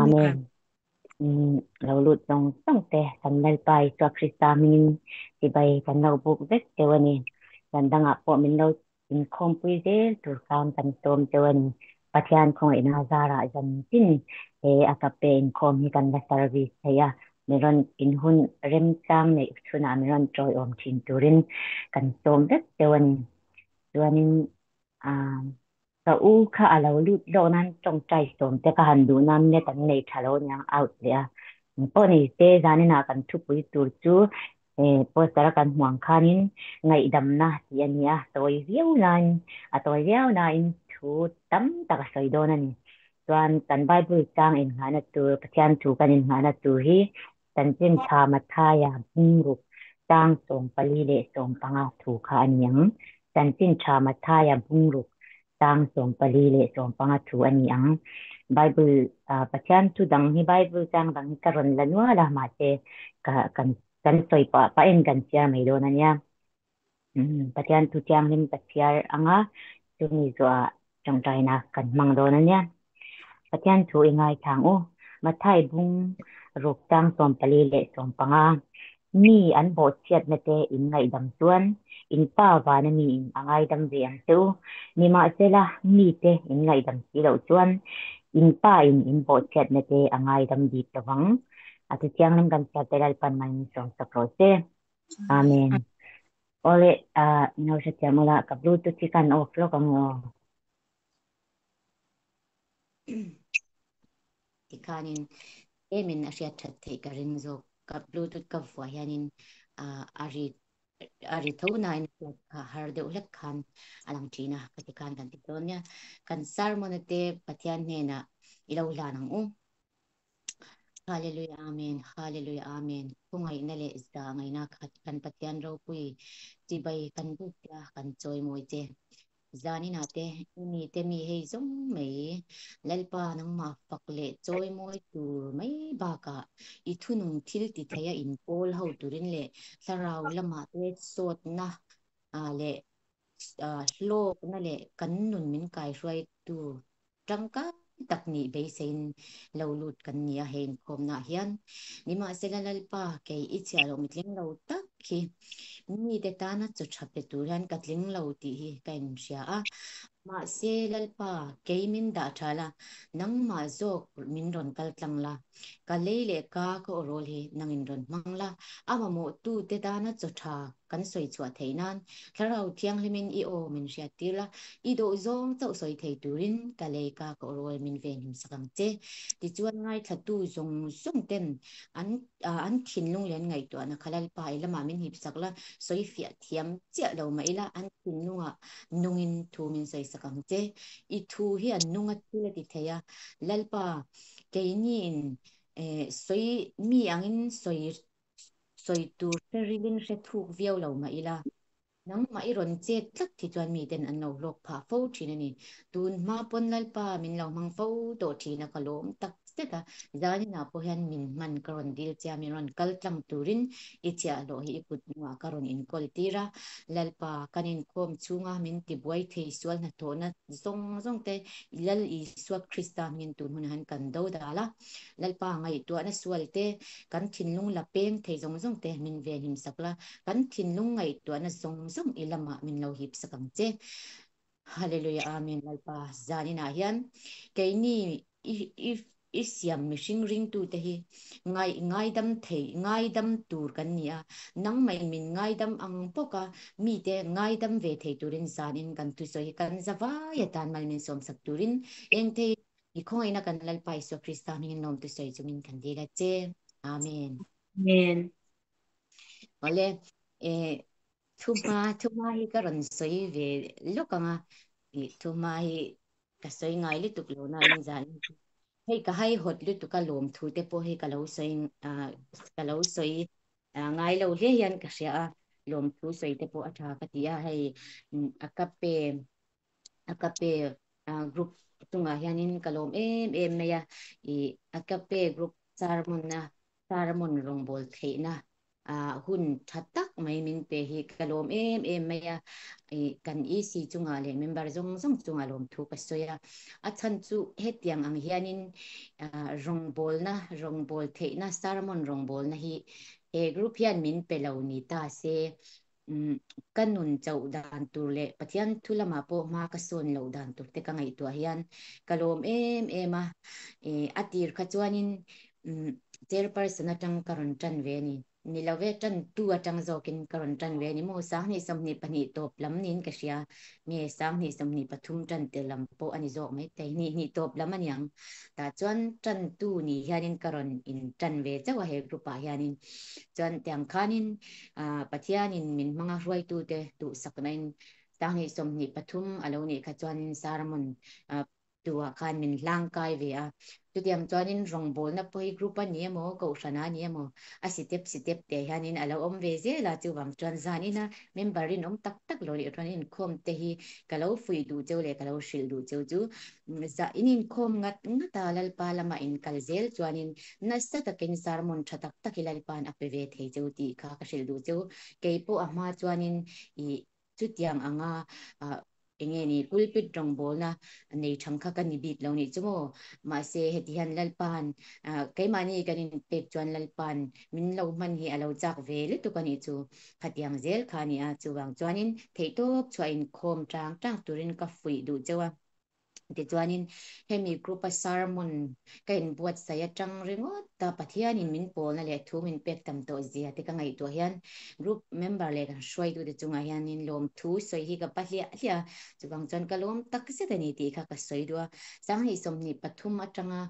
Amen. Lâu lụt dòng sông tè thành lai bài cho Krista min thì bay thành lâu buộc vết tiêu anh dan đang apa min lâu in komputer tu kan tan tom tewan patian kong ina zara jan tin akape in kom hi kan la service ya meron in hun rem chang ne chuna meron joy om chin turin kan tom vết tewan tuanin sa u kha alo lut lo nan trong trai som te ka handu nam ne tan nei thalo nyang out le po ni te zani na kan thu pui tur chu po sara kan huang khanin ngai dam na yan ya toy riau nan a toy riau na in thu tam ta ka soi do na ni tuan kan bible chang in hana tu pathian thu kan in hana tu hi tan chin tha ma tha ya bung ruk chang som pali le som panga thu kha anyang tan chin tha ma tha ya bung ruk chang som pali le som panga thu anyang bible pathian thu dang hi bible chang dang hi karon lanwa la ma te ka kan soi pa en kan sia mai do na nya pathian thu chang lim pathiar anga tu ni zo trong trai na kan mang do na nya pathian thu ingai thang o ma thai bung ruk chang som pali le som panga mi an bo chiat na te in ngai dam tuan in pa wa na mi in angai dam ve ang tu ni ma sela mi te in ngai dam si lo chuan in pa in bo chiat na te angai dam di tawang atu chiang lam kan sa te dal pan man som sa prose amen ole no sa chamula ka bluetooth chi kan off lo kang tikanin emin asya thatte ka ringzo ka bluetooth ka fuayanin ari thona in ka harde ulak khan alang china patikan kan titonya kan sarmonate patyan nena ilawla nang hallelujah amen hallelujah amen kungai nale isda ngai na khat kan patyan ro pui tibay kan bukya kan choy moite zani na te ni te mi hei zong mai lalpa nang ma pakle choy moi tur mai baka ithunung thil ti thaya in pol ho turin le sarau lama te sot na le hlok na le kan nun min kai roi tu tangka takni beisen lo lut kan nia hen khom na hian nima selalal pa ke ichialo mitling lo tak khi mi te ta na chu thape turan katling lo ti hi kan sia a ma se lalpa ke min da thala nang ma zok min ron kal tlang la ka leile ka ko rol hi nang in ron mangla ama mo tu te ta na chu tha kan soi chua theinan tharau thiang limin I o min sia tila I do zong chau soi thei turin ka le ka ko rol min ve him sakang che ti chuan ngai thatu zong sung ten an thin lung len ngai to na khalal pa ila ma min hip sakla soi fia thiam che lo mai la an thin lunga nungin thu min soi sakang che I thu hi an nunga tila ti theya lalpa ke ni in soi mi angin soi tu rilin re thuk viau lo ma ila nang ma iron che tlak thi chuan mi ten an lo lok pha fo thina ni tun ma pon lalpa min lo mang fo to thina kalom tak steka zani na po hian min man karon dil cha mi ron kal tlang turin ichia lo hi ikut wa karon in kol tira lalpa kanin kom chunga min ti buai thei sual na to na zong zong te lal I suak krista min tun hun han kan do dala lalpa ngai to na sual te kan thin lung la pem thei zong zong te min ve him sakla kan thin lung ngai to na zong zong ilama min lo hip sakang che hallelujah amen lalpa zani na hian keini if isiam mishing ring tu te hi ngai dam thei ngai dam tur kan nia nang mai min ngai dam ang poka mi te ngai dam ve thei turin zanin kan tu so hi kan zawa ya tan mal min som sak turin eng te I khoi na kan lalpa iso krista min nom tu so chumin kan dila che amen amen ole thuma hi karon soi ve lokanga thuma hi ka soi ngai li tuk lo na in zan hei ka hai hot lu tu ka lom thu te po hei ka lo soi ngai lo le hian ka sia lom thu soi te po atha ka tia hei akape group tunga hianin kalom em meya akape group sarmon rongbol theina hun thatak mai min pe hi kalom em maya kan isi chunga le member zong zong chunga lom thu pasoya achan chu hetiang ang hianin rong bol na rong bol the na sermon rong bol na hi group hian min pe lo ni ta se kanun chau dan tur le pathian thulama po ma ka son lo dan tur te ka ngai tu hian kalom em atir kha chuanin chairperson atang karon tan ve ni nilawe tan tu atang zokin karon tan ve ni mo sang ni samni pani top lam nin ka sia me sang ni samni pathum tan te lam po ani zo mai te ni top lam anyang ta chuan tan tu ni hianin karon in tan ve chawa he grupa hianin chuan tiang khanin pathianin min mga ruai tu te tu saknain sang ni somni pathum alo ni kha chuan sarmon tua khan min lang kai ve a tu tiam chuanin rong bol na poi group ani mo ko sana ni mo a sitep te hanin alo om ve je la chu wang chuan zani na memberin om tak tak lo ri in khom te hi kalo fui du cheu le kalo shil du cheu chu za inin khom ngata lal pa lama in kalzel chuanin na sa takin sarmon thatak takilal pan apve thei cheu ti kha ka shil du cheu keipo ama chuanin I chutiang anga enge ni pulpit rong bol na nei thangkha kan ni bit lo ni chumo ma se hetihan lalpan kai mani kanin pek chuan lalpan min lo man hi alo chak ve le tu kani chu khatiang zel khani a chuwang chuanin theitop chuain khom tang turin ka fui du chewa ti chuanin hemi group a sermon kain buat saya tang ringot ta pathianin min pol na le thu min pek tam to zia te ka ngai to hian group member le kan shwai tu de chunga hianin lom thu soi hi ka pahlia hlia chuwang chuan ka lom tak se ta ni ti kha ka soi dua sang hi somni pathum atanga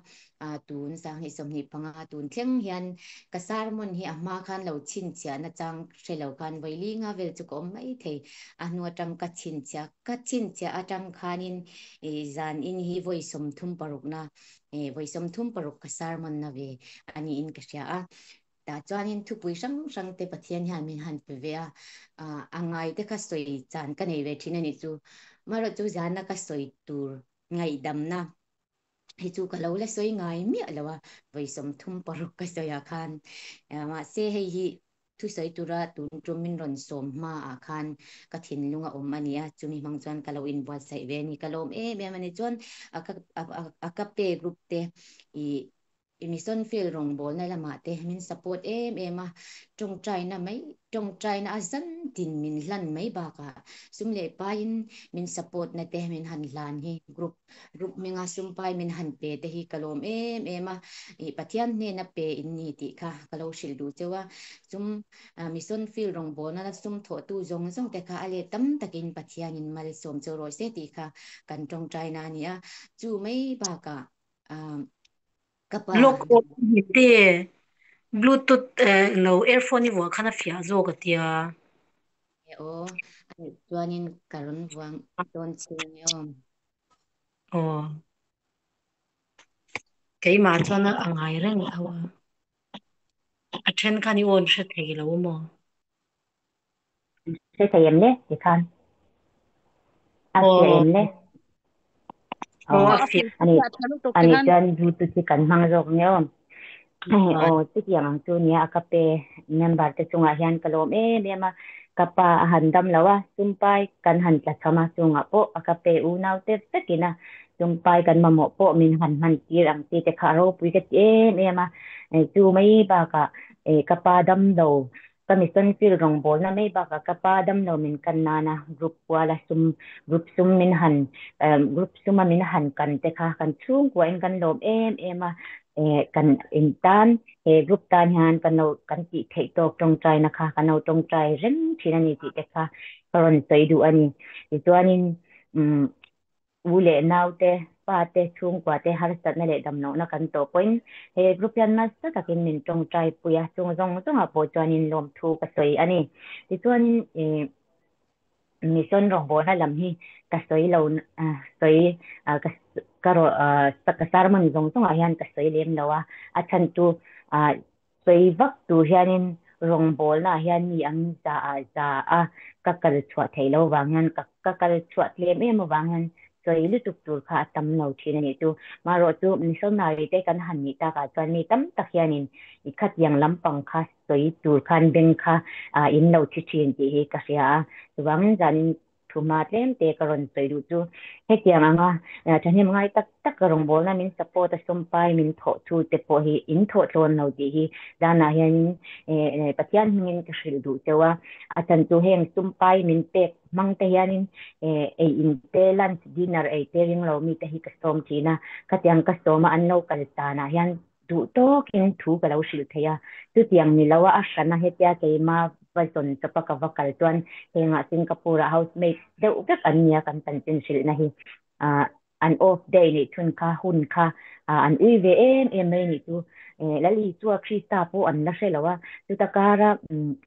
tun sang hi somni panga tun thleng hian ka sermon hi ama khan lo chin chia na chang shelo khan voili nga vel chu kom mai thei anu atang ka chin chia atang khanin zan in hi voisom thum paruk na voisom thum paruk ka sermon na ve ani in ka sia a ta chuanin thupui sang te pathian hian min han pe ve a angai te ka soi chan ka nei ve thin ani chu maro chu zan na ka soi tur ngai dam na hi chu ka lo la soi ngai mi alawa voisom thum paruk ka soya khan ma se hei hi thu soi tura tun tumin ron som ma a khan ka thin lunga om ania chumi mang chuan ka lo in buat sai ve ni ka lom me mani chuan aka pe group te mission field rong bol na lama te min support ma trong trai na mai trong trai na azan tin min lan mai ba ka sum le pain min support na te min han lan hi group minga sum pai min han pe te hi kalom ma pathian ne na pe in ni ti kha kalo shil du chewa sum mission field rong bol na sum tho tu zong zong te kha ale tam takin pathian in mal som cho ro se ti kha kan trong trai na ni a chu mai ba ka kapa Loko te Bluetooth no earphone ni wa khana fia zo ka tia. chuanin karon wang ton ching yom Oh. Kei ma chuan angai reng awa. A then khani on she thei lo mo. Se thầy em le ti khan Oh. em le Fia. ani chuan bluetooth chi kan hmang jok ne chu tiang chu nia akape member te chunga hian kalom ma kapa han dam lawa tumpai kan han tla chama chunga po akape u nau te tekina tumpai kan mamo po min han tir ang ti te kharo pui ke ma chu mai ba ka kapa dam do commission fil rong bol na mai ba ka kapa dam lo min kan na group wala group sum min han group suma min han kan te kha kan chung ko en kan lom ma kan in tan group tan han kan no kan ti thei tok tong trai na kha kan no tong trai ren thina ni ti te kha karon sei du ani to anin ule nau te pa te chung kwa te har sat na le dam no na kan to point group yan na sa takin min tong trai puya chung zong a po chuanin lom thu ka soi ani ti chuanin mission rong bo na lam hi ka soi lo soi karo ka sarman zong a hian ka soi lem lawa a chan tu soi vak tu hianin rong bol na hian mi ang za a ka kal chwa thei lo wangan ka kal chwa lem em wangan ยลุตุกตูค่ะตำเนาทีนี่จูมารอจูมิสนาริเตกันหันนิตากาจวนมีตั้มตะเคียนินอีขัดยังลำปังค่ะสวยตูคันเบงค่ะอินเราที่ทีนที่กษยาตัววังจันทุมาเต็มเตะกรอนสวยดูจูเฮติยังอ่ะฉันยังไงตักกระรงบอลนะมินสปอร์ตสมไปมินโถทูเตปโอฮีอินโถโลนเราดีฮีดานาเฮนปัจจัยมินกษยดูเจ้าว่าอาจารย์จูเฮงสมไปมินเตะมังเทียนินอินเตลันดินาร์เตริงเรามีแต่ฮิกสตอมทีนะกัดยังกสตอมอันเรากัลตานะยันดูโตกินถูกเราสิลเทียตุที่ยังมีเราว่าอาชนะเฮติยาเกมาไปสนสปะกวักกัลตัวนเฮงสิงคโปร์เฮาส์เมดเดอุกกันเนี่ยกันตันจินสิลนะฮีอันออฟเดย์นี่ทุนค่าหุ่นค่าอันอีเวเอ็มนี่ตูแล้วอีตัวคริสตาโปอันนั้นใช่แล้วว่าตุตะการะ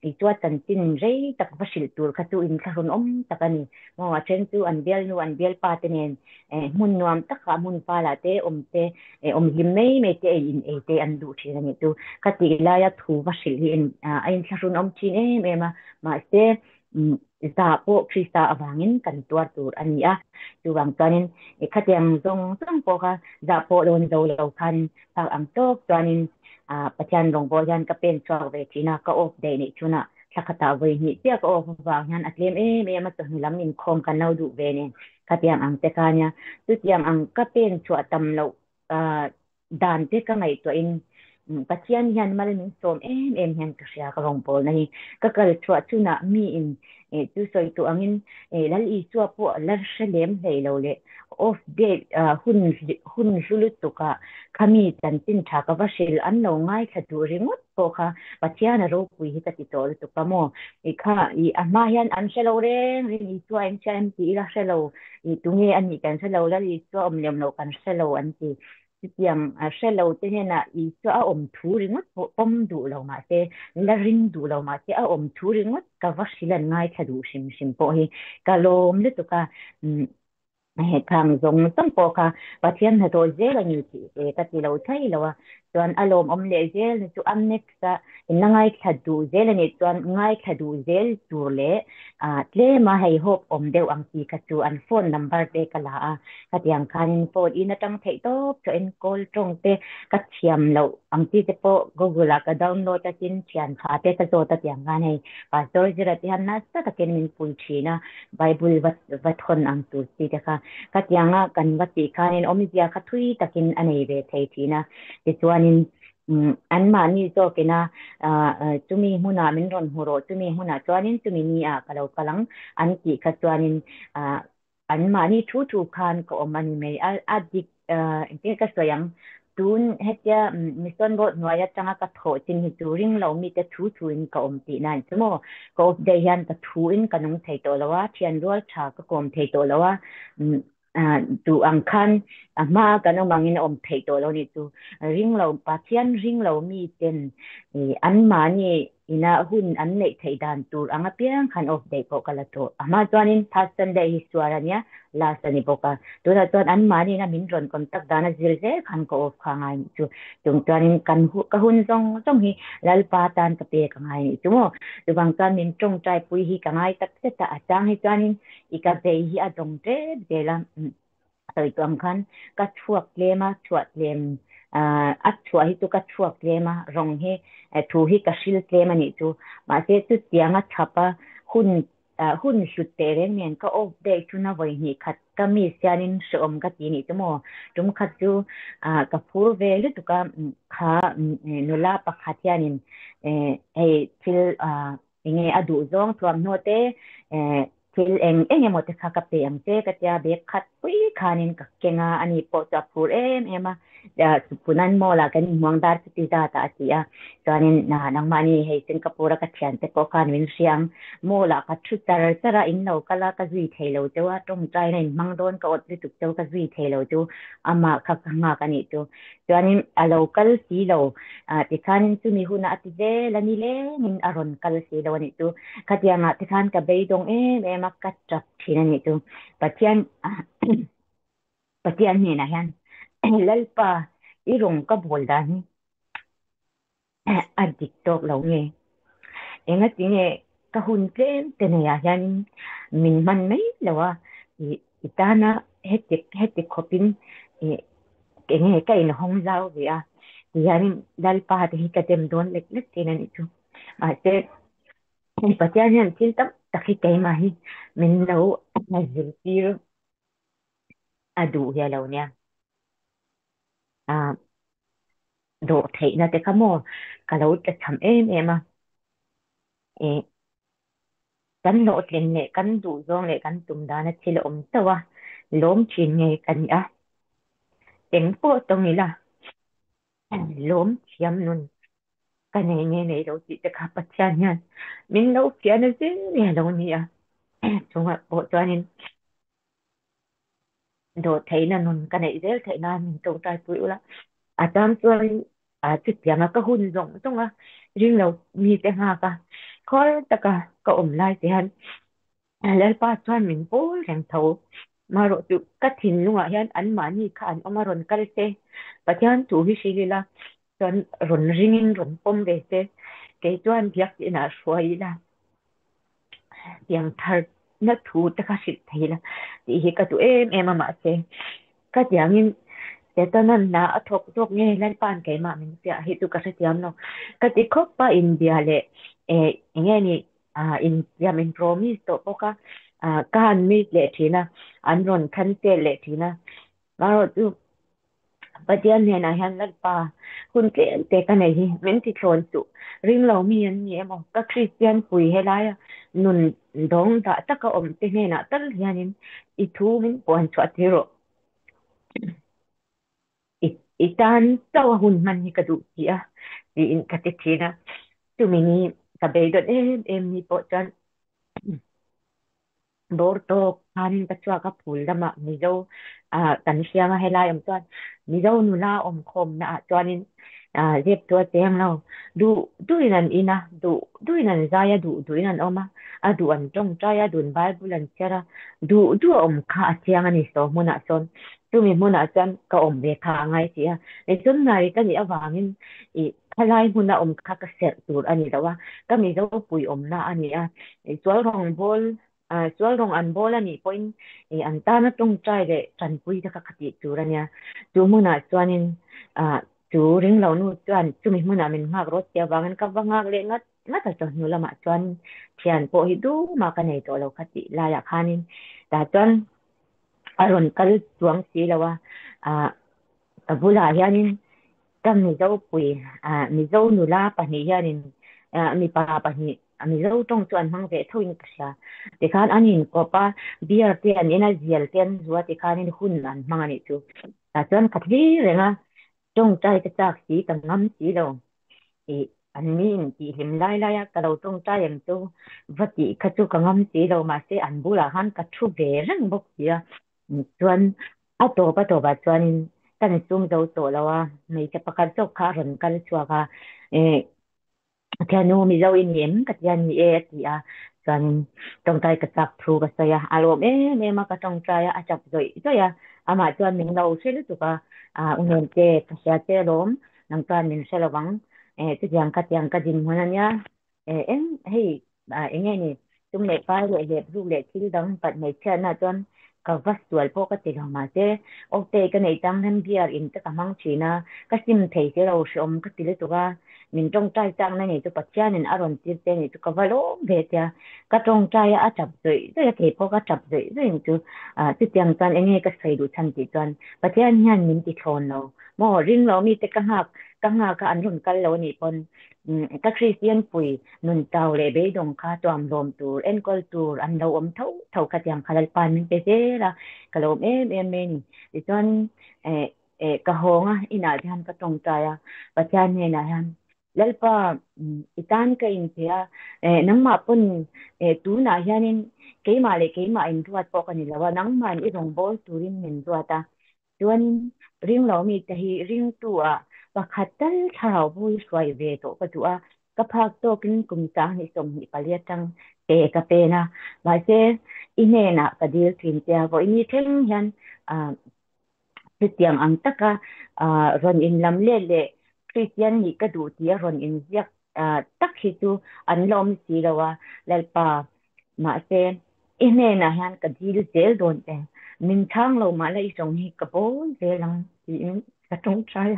อีตัวตันจินเรย์ตักพัชิลตัวคัตุอินคารุนตะกันนี่มาว่าเช่นตัวอันเดียลนูอันเดียลปาเตเนนมุนนวมตักขามุนปาลาเตเตหิมไม่เตอินเตอันดูที่นั่นนี่ตัวคัติลายะทูพัชิลอินอินคารุนชินมาเตซาโปคริสตาอวังอินกันตัวอันนี้ตัวบางตอนนี้ขัดยังตรงโปค่ะซาโปโดนเราคันทางอังโตตัวนี้ปัจจัยลงบอยันก็เป็นช่วงเวทีนะก็ออฟเดย์นี่ชุนะสักตาเวนี่เจ้าก็ออฟบางยันอัตเลมมาตัวนี้ลำมินคมกันเราดูเวนี่ขัดยังอังเตกาเนี่ยตุดยังอังก็เป็นช่วงตำเราด่านเตก็ไงตัวเองปัจจัยยันมาเลยนึกสมยันก็เสียก็ลงบอลนี่ก็เกิดช่วงชุนะมีตุสอยตัวอังแล้วอีชัวพวกแล้วเฉลี่ยเลยเราเลยออฟเดย์หุ่นสุลุตุกะขมีตันตินชากว่าเชลอันเราง่ายแค่ดูริงดพอค่ะปัจจัยนั้นเราคุยที่ติดต่อตุกะโมค่ะอามายันอันเชลเราเร่งอีชัวอันเชลที่ละเชลเราตรงนี้อันนี้กันเชลเราแล้วอีชัวเลี้ยงเรากันเชลเราอันที่ยังเชลเราที่เนี่ยนะอีชัวทูริงดปมดูเรามาเตละริงดูเรามาเตทูริงดกับว่าเชลง่ายแค่ดูชิมพอฮีกะโลมเลยตุกะทางตรงต้องพอค่ะปัจจัยนั้นตัวเจลนี่ที่ก็ที่เราใช้แล้วว่าส่วนอารมณ์เลเจลนี่ตัวอันนี้ก็อินง่ายแค่ดูเจลนี่ตัวง่ายแค่ดูเจลตัวเล่เล่มาให้ฮบเดียวอังกีก็ตัวอันโฟนนัมเบอร์เตก็ละก็อย่างการโฟนอินตั้งเทโต้ตัวเอ็นคอลตรงเตก็เชื่อมเราอังกีจะพอ Google ก็ดาวน์โหลดจะจินเชื่อมขาเตก็ตัวตัดอย่างกันให้ปัจจัยจะที่หันนัสตะเกินมินปุ่นชีนะไบเบิลวัดคนอังตุสีเด็กค่ะกัดยังกันวัดตีการในอมิเดียขัดทุยตะกินอันนี้เวทีทีนะดิฉันอันมานี่โจกินะจุมีหุนามินรอนหัวโรจุมีหุนาจวนินจุมีนี่กะเรากำลังอันที่ขัดจวนินอันมานี่ทุกคันก็มันไม่ดิที่ก็สวยยังตูนเฮ็ดยามิสตันบดหน่วยจังก็โถจินหิตูริงเรามีแต่ทูอินก็ตีนั่นสมมติก็เดียนก็ทูอินก็น้องไทยตัวแล้วว่าเทียนรัวชาก็กลมไทยตัวแล้วว่าดูอังคันมากันน้องบางอินไทยตัวแล้วนี่ดูริงเราปัจจัยริงเรามีเป็นอันมานี่อินาหุ่นอันเล็กไทยดานตัวอังเปียงคันออฟเดย์ก็กระตัวมาตัวนี้ทัศน์ได้ฮิสตัวเนี่ยลาสนิปกาตัวอันมานี่นะมินรอนคอนตักดานะจิลเซคันก็ออฟข้างไงจูจงตัวนี้กันหุ่นจงฮีลลปาตันกับเปียข้างไงจูโมตัวบางตัวมินจงใจปุยฮีข้างไงตักเสตอาจารย์ให้ตัวนี้อีกเบย์ฮีอาจงเจละตัวอังคันก็ช่วยเลมาช่วยเลมช่วยให้ตัวก็ช่วยเลมารองให้ทูให้กสิลเลมานี่จูมาเสตุเตียงชับหุ่นสุดเตเรเมียนก็ออกได้ทุนเอาไว้นี่ขัดก็มีเสียนินสมกับที่นี่จังโมจุ่มขัดจูกับผู้เวลตุกขานุลาปะขัดยานินทิลยังไงอดูจงตัวโนเตทิลยังหมดข้ากับเตียงเจกับยาเบกขัดปุ้ยขานินกับเก่งอันนี้ปอจับผู้มาสุพุนันโมลากันมองดาร์สติดาตาสิตอนนี้นางมานีให้สิงคโปร์กับเชียนแต่ก็การวินเชียงโมลากับชุดตระอินเราก็ลากับวีเทลเจ้าว่าตรงใจในมังโดนก็อดที่ถูกเจ้ากับวีเทลจูอามาขับมากันนี่จูตอนนี้เรากัลสีเราที่ขันจูมีหุ่นอัติเจและนี่เล่มินอารมณ์กัลสีเรานี่จูขัดยังที่ขันกับเบย์ดงมักกัดจับที่นั่นนี่จูปัจจัยนี่นะฮันlalpa irong ka boldan adiktok law nge engat nge kahun tlem tenaya yan min man may lawa itana hết khopin cái nghe cái nó không giao gì à thì anh dal pa thì cái tem don lek lek cái này chứ mà sẽ bati anh anh tin tâm tất cái mà hi mình lâu nazir tir adu ya lâu nha à độ thấy là cái mo kalau cái thầm em à e kan lo tlen ne kan du zong le kan tum da na thil om tawa lom chin nge kan a teng po tong ila lom chiam nun kan nge nei lo ti ta ka pa chan yan min lo kia na ze ne lo ni a chung a po chuan in do thấy na nun kan nei zel thấy na min tong tai pu la a tam chuan a chi tiang a ka hun zong tong a ring lo mi te ha ka khol ta ka om lai te han lal pa chuan min pol reng tho mà rồi tụ cắt thìn luôn à hiền ăn mà ni khan ông rồi cắt thế và hiền tụ hi xí la chuan ron ringin ron pom ve te cái chuan biak ina suai la tiang thar na thu ta ka sit thei la ti hi ka tu em mà se ka tiang in te ta nan na athok tok nge lan pan ke ma min tia hi tu ka se tiam no ka ti khop pa india le e nge ni india min promise to poka kan mi le thina an ron khan te le thina ma ro tu patian ne na han lat pa kun ke te ka nei hi men ti thon tu ring lo mi an ni mo ka christian pui he la ya nun dong da ta ka om te ne na tal hianin I thu min pon chwa ti ro itan taw hun man ni ka du ti a ti in ka te thina tu mi ni ka be do em ni po chan bor to hanin ka chwa ka phul dama mi zo kan siang a helai am chuan mi zo nu la om khom na chuanin zep tua teng lo du duinan ina duinan zaya duinan oma du an tong taya dun bible an chera du om kha chiang ani so muna son tu mi muna chan ka om ve kha ngai sia e chun nai ka ni awangin I khalai muna om kha ka ser tur ani dawa ka mi zo pui om na ani e chual rong bol chual rong an bol ani point an ta na tong trai le chan pui ta ka khati tur ania tu muna chuanin chú ring lo nu chuan chumi hmuna min ngak ro tia wangan ka wangak le ngat ta nu lama chuan thian po hi du ma ka nei to lo khati la ya khanin ta chuan aron kal chuang si lawa abula hianin kam ni zo pui mi zo nu la pa ni hianin mi pa ni mi zo tong chuan mang ve thoin ka sha te khan anin ko pa biar te an ena zial ten zuwa te khanin hun an mangani chu ta chuan khathi renga trong trai cái chạc sĩ tầng ngắm sĩ đâu thì anh min chị hiểm lai lai cái đầu trong trai em tu vật chị cái chú cái ngắm sĩ đâu mà sẽ anh bù là hắn cái chú về răng bốc chị chuan to ba chuan cái này chung đâu to đâu mấy cái bác cái chỗ khá rừng cái chùa cái cái nu mi dâu in yếm cái dân mi thì chuan trong trai cái chạc thu cái say alo mà cái trong trai chọc rồi mà chuan mình đâu sẽ được cái ungen te kasya te lom nang kan min selawang tu yang ka din honanya em hei enge ni tum le pai le ru le thil dang pat mai chana ton ka vas tual po ka te ma te o te ka nei tang han biar in ta kamang china ka sim thei te ro shom ka tile to ga min tong trai tang na ni tu patchan in aron tir te ni tu ka valo ve tia ka tong trai a chap zoi te ke po ka chap zoi zoi tu tu tiang tan enge ka sai du chan ti ton pathian hian min ti thon lo mo ring lo mi te ka nga ka an run kal lo ni pon ka christian pui nun tau le be dong kha tuam lom tur en kol tur an lo om thau ka tiang khalal pan min pe te la ka lom em me ni ti ton ka honga ina han ka tong ta ya pathian ne na han lalpa itan ka in thia nangma pun tu na hianin keima in ruat po ka ni lawa nangman I rong bol turin min ruata chuan ring lo mi te hi ring tu pakhat tal tharau bui suai ve to ka tu ka phak to kin kum ta ni som ni palia tang te ka pe na ba se ine na ka dil thin tia vo ini theng hian ti tiang ang taka ron in lam le christian ni ka du tia ron in ziak tak hi tu an lom si lawa lalpa ma se ine na hian ka dil zel don te mình thang lâu mà lại giống như cái bố về lòng thì cái trong trái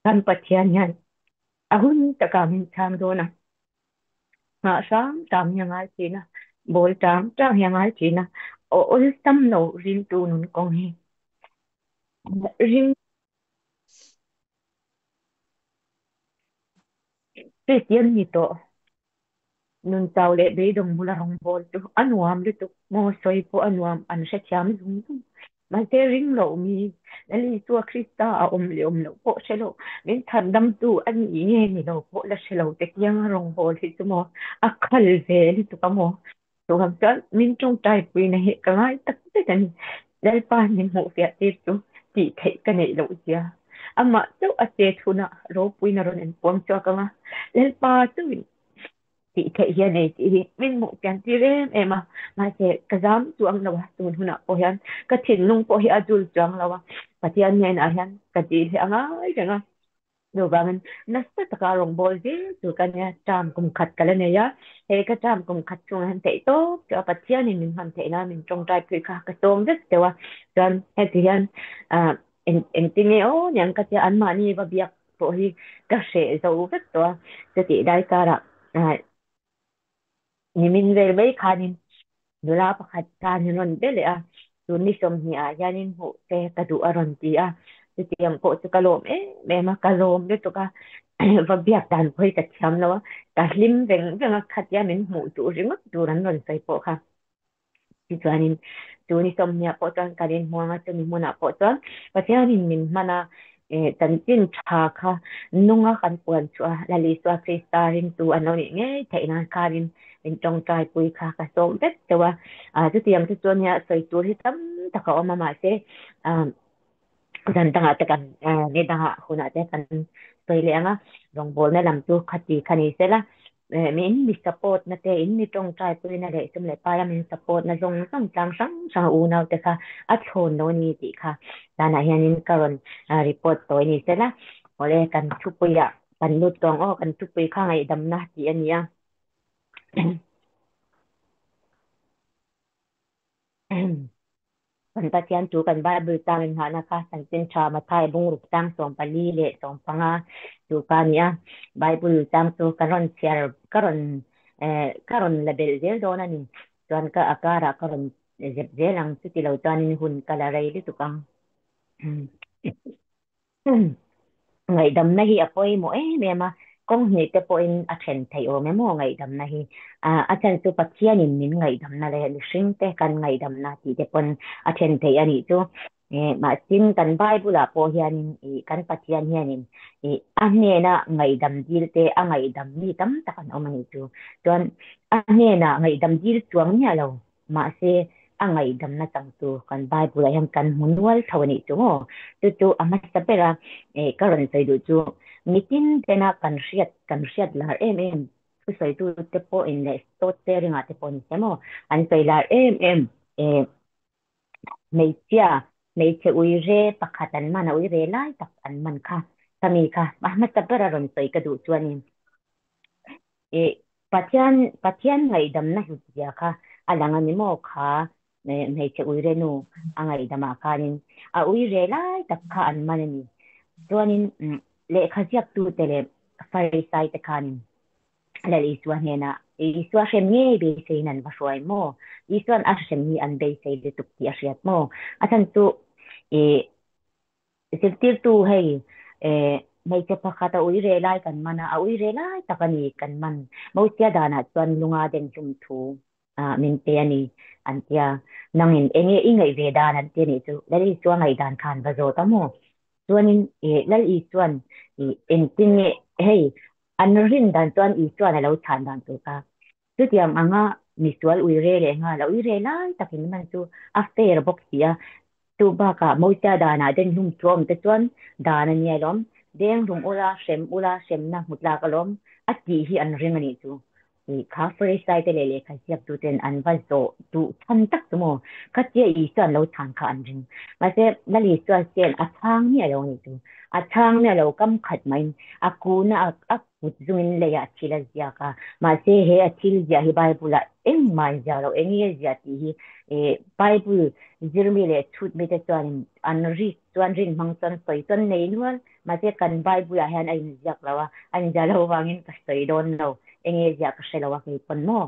kan patian yan ahun ta kamin thang do na nga sam tam yang ai chi na bol tam tang yang ai chi na o ol tam no rin tu nun kong he rin Christian ni to nun tàu lệ bê đồng mula rong bol tu anuam lu tu mo soi po anuam an sha cham zum zum ma te ring lo mi ali tu krista a le lo po chelo min than dam tu an yi nge ni lo po la chelo te kyang rong bol hi tu mo a khal ve li tu ka mo tu ham cha min trong tai pi na he ka ngai tak te kan dal pa ni mo fia te tu ti thei ka nei lo sia ama tu a te thu na ro pi na ron en pom cha ka ma dal pa tu chị thể hiện này chị hiện mình một cái gì đấy em mà sẽ cái dám chuang là tuần huna po hian cái thìn lung po hi adul chuang là cái tiền này là hian cái gì thì anh ấy chẳng đồ bằng nasta taka rong bol di tu kan ya tam kum khat kala ne ya he ka tam kum khat chung han te to ka pathian ni min han te na min trong trai phi ka tom vet te wa dan he ti han en ti ne o nyang ka ya an ma ni ba biak po hi ka she zo vet to te ti dai ka ra ni min vel mai khanin nula pakhat kan non bele a tu ni som hi a yanin hu te ka du aron ti a ti tiang ko chu kalom me ma kalom de to ka va biak dan phoi ka cham lo ka hlim veng veng khat ya min mu tu ring tu ran ron sai po kha ti chuanin tu ni som nia po chuan karin huanga chu ni muna po chuan pathianin min mana tan tin tha kha nunga kan puan chu la li swa kristarin tu anoni nge theina karin in trong trai pui kha ka som vet te wa chu tiang chu chuan ya soi tu hi tam ta ka oma ma se dan tanga te kan ne da huna te kan soi le anga rong bol na lam tu khati khani se la min mi support na te in ni trong trai pui na le sum le pa ya min support na jong sam tang sang sang u na te kha a thon no ni ti kha da na hianin karon report toy ni se la ole kan thu pui ya kan lut tong o kan thu pui kha ngai dam na ti ania kan patian tu kan Bible tangin ha na ka san tin cha ma thai bung ruk tang som pali le som panga tu ka nia Bible tang tu karon share karon label del do na ni tuan ka akara karon zep zelang tu ti lo tan hun kala rai li tu kam ngày đầm na hi apoi mo me ma kong ni te po in a then thei o me mo ngày đầm na hi a chan tu pathian in min ngày đầm na le li sing te kan ngày đầm na ti te pon a then thei ani tu ma tin kan bible la po hian in kan pathian hian in a ne na ngày đầm dil te a ngày đầm ni tam ta kan o mani tu ton a ne na ngày đầm dil chuang nya lo ma se a ngày đầm na chang tu kan bible la hian kan munwal thawani tu mo tu amat sapera karon sai du chu mitin tena kan riat la tu sai tu te po in le to te ringa te pon semo an sai la mei chia mei che ui re pakhatan mana ui re lai tak an man kha kami kha ahmat tapara ron sai ka du chuanin patian ngai dam na hu ya kha alanga ni mo kha mei che ui re nu angai dama kanin a ui re lai tak kha an manani chuanin le khasiak tu tele farisai te khanin la iswa hena iswa shem nge be seinan baswai mo iswan a shem ni an be sei de tuk ti asiat mo asan tu e sirtir tu hei mai che pakhata ui re lai kan mana a ui re lai takani kan man mo tia dana chuan lunga den chum thu min te ani antia nangin enge ingai ve dan an te ni chu lari chuan ngai dan khan ba zo tamo chuanin lal i chuan en tin hei an rin dan chuan i chuan a lo chan dan tu ka tu tiam anga misual ui re le nga la ui re lai takin man chu after box ya tu ba ka mo cha dana den hum trom te chuan dana ni lom deng rung ula shem na mutla kalom ati hi an ring ani chu khá phơi sai te le kha siap tu ten an va zo tu than tak tu mo kha che i chuan lo than kha an ring ma se la li chuan sen a thang ni lo ni tu a thang ne lo kam khat mai a ku na a kut zungin le ya chila zia ka ma se he a chil zia hi bible la eng mai zia lo eng ye zia ti hi bible zirmi le thut me te chuan an ri chuan rin mang chuan soi chuan nei nual ma se kan bible a han ai ziak lawa an ja lo wangin ka soi don lo enge ja ka shela wa ki pon mo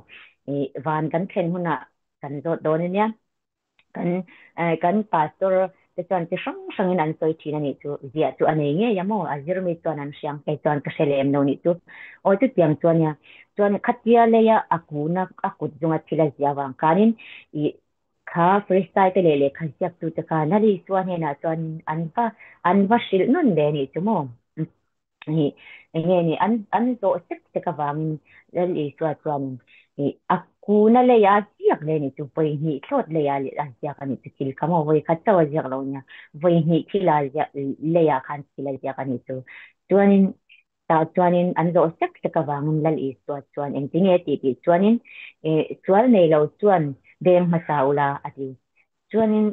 van kan khen huna kan zo don nya kan pastor te chuan ti sang in an soi thina ni chu zia chu ane nge ya mo azir mi chuan an siang ke chuan ka shelem no ni chu o tu tiang chuan ya chuan khatia le ya akuna akut zunga thila zia wang kanin i kha freestyle te le kha siap tu te ka na ri chuan he na chuan an va shil nun le ni chu mo ni nge ni an zo sik te ka wang le li chuan ni akuna le ya siak le ni tu poi ni thot le ya le ya kan ti kil kama voi kha taw ja lo nya voi ni khila ya le ya kan khila ya kan tu chuanin ta chuanin an zo sik te ka wang lal i chuan eng tinge ti chuanin chual nei lo chuan deng ma saula ati chuanin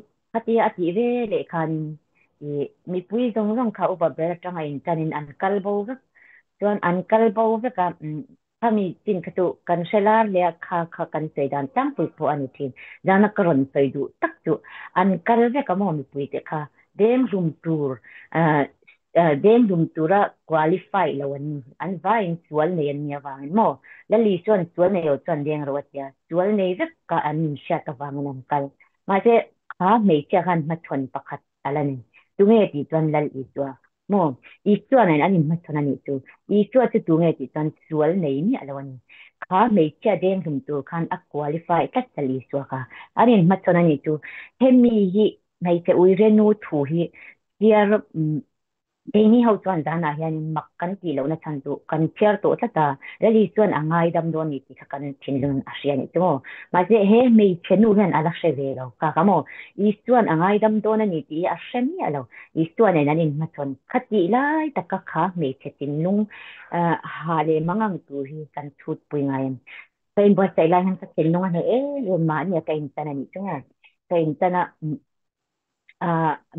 ati ve le khan mi pui dong dong kha upa bel tanga in tanin an kalbo ga chuan an kalbo ve ka kami tin khatu kan selar le kha kan seidan tang pui po ani thin jana karon seidu tak tu an kal ve ka mo mi pui te kha dem room tour dem room tour qualify lawan an vain sual ne an ya wang mo lali chuan sual ne yo chuan deng rawat ya sual ne ve ka an sha ka wang nam kal ma se kha mei cha han ma thon pakhat alani tunge ti chuan lal i chua mo i chuan an ani ma thona ni chu i chua chu tunge ti chuan sual nei ni alawani kha mei cha deng room tour khan a qualify ka chali chua ka ani ma thona ni chu hemi hi mei che ui renu thu hi tiar Deni hau chuan dana hian mak kan ti lo na chan tu kan chiar to ta rali chuan angai dam don ni ti kan thinlun a hrian ni to ma je he mei chenu hian ala hre ve lo ka mo I chuan angai dam don ani ti a hre ni alo I chuan en anin ma chon khati lai taka kha mei chetin lung ha le mangang tu hi kan thut pui ngai kain bo sai lai han ka chen lung he le ma ni kain tan ani chunga kain tana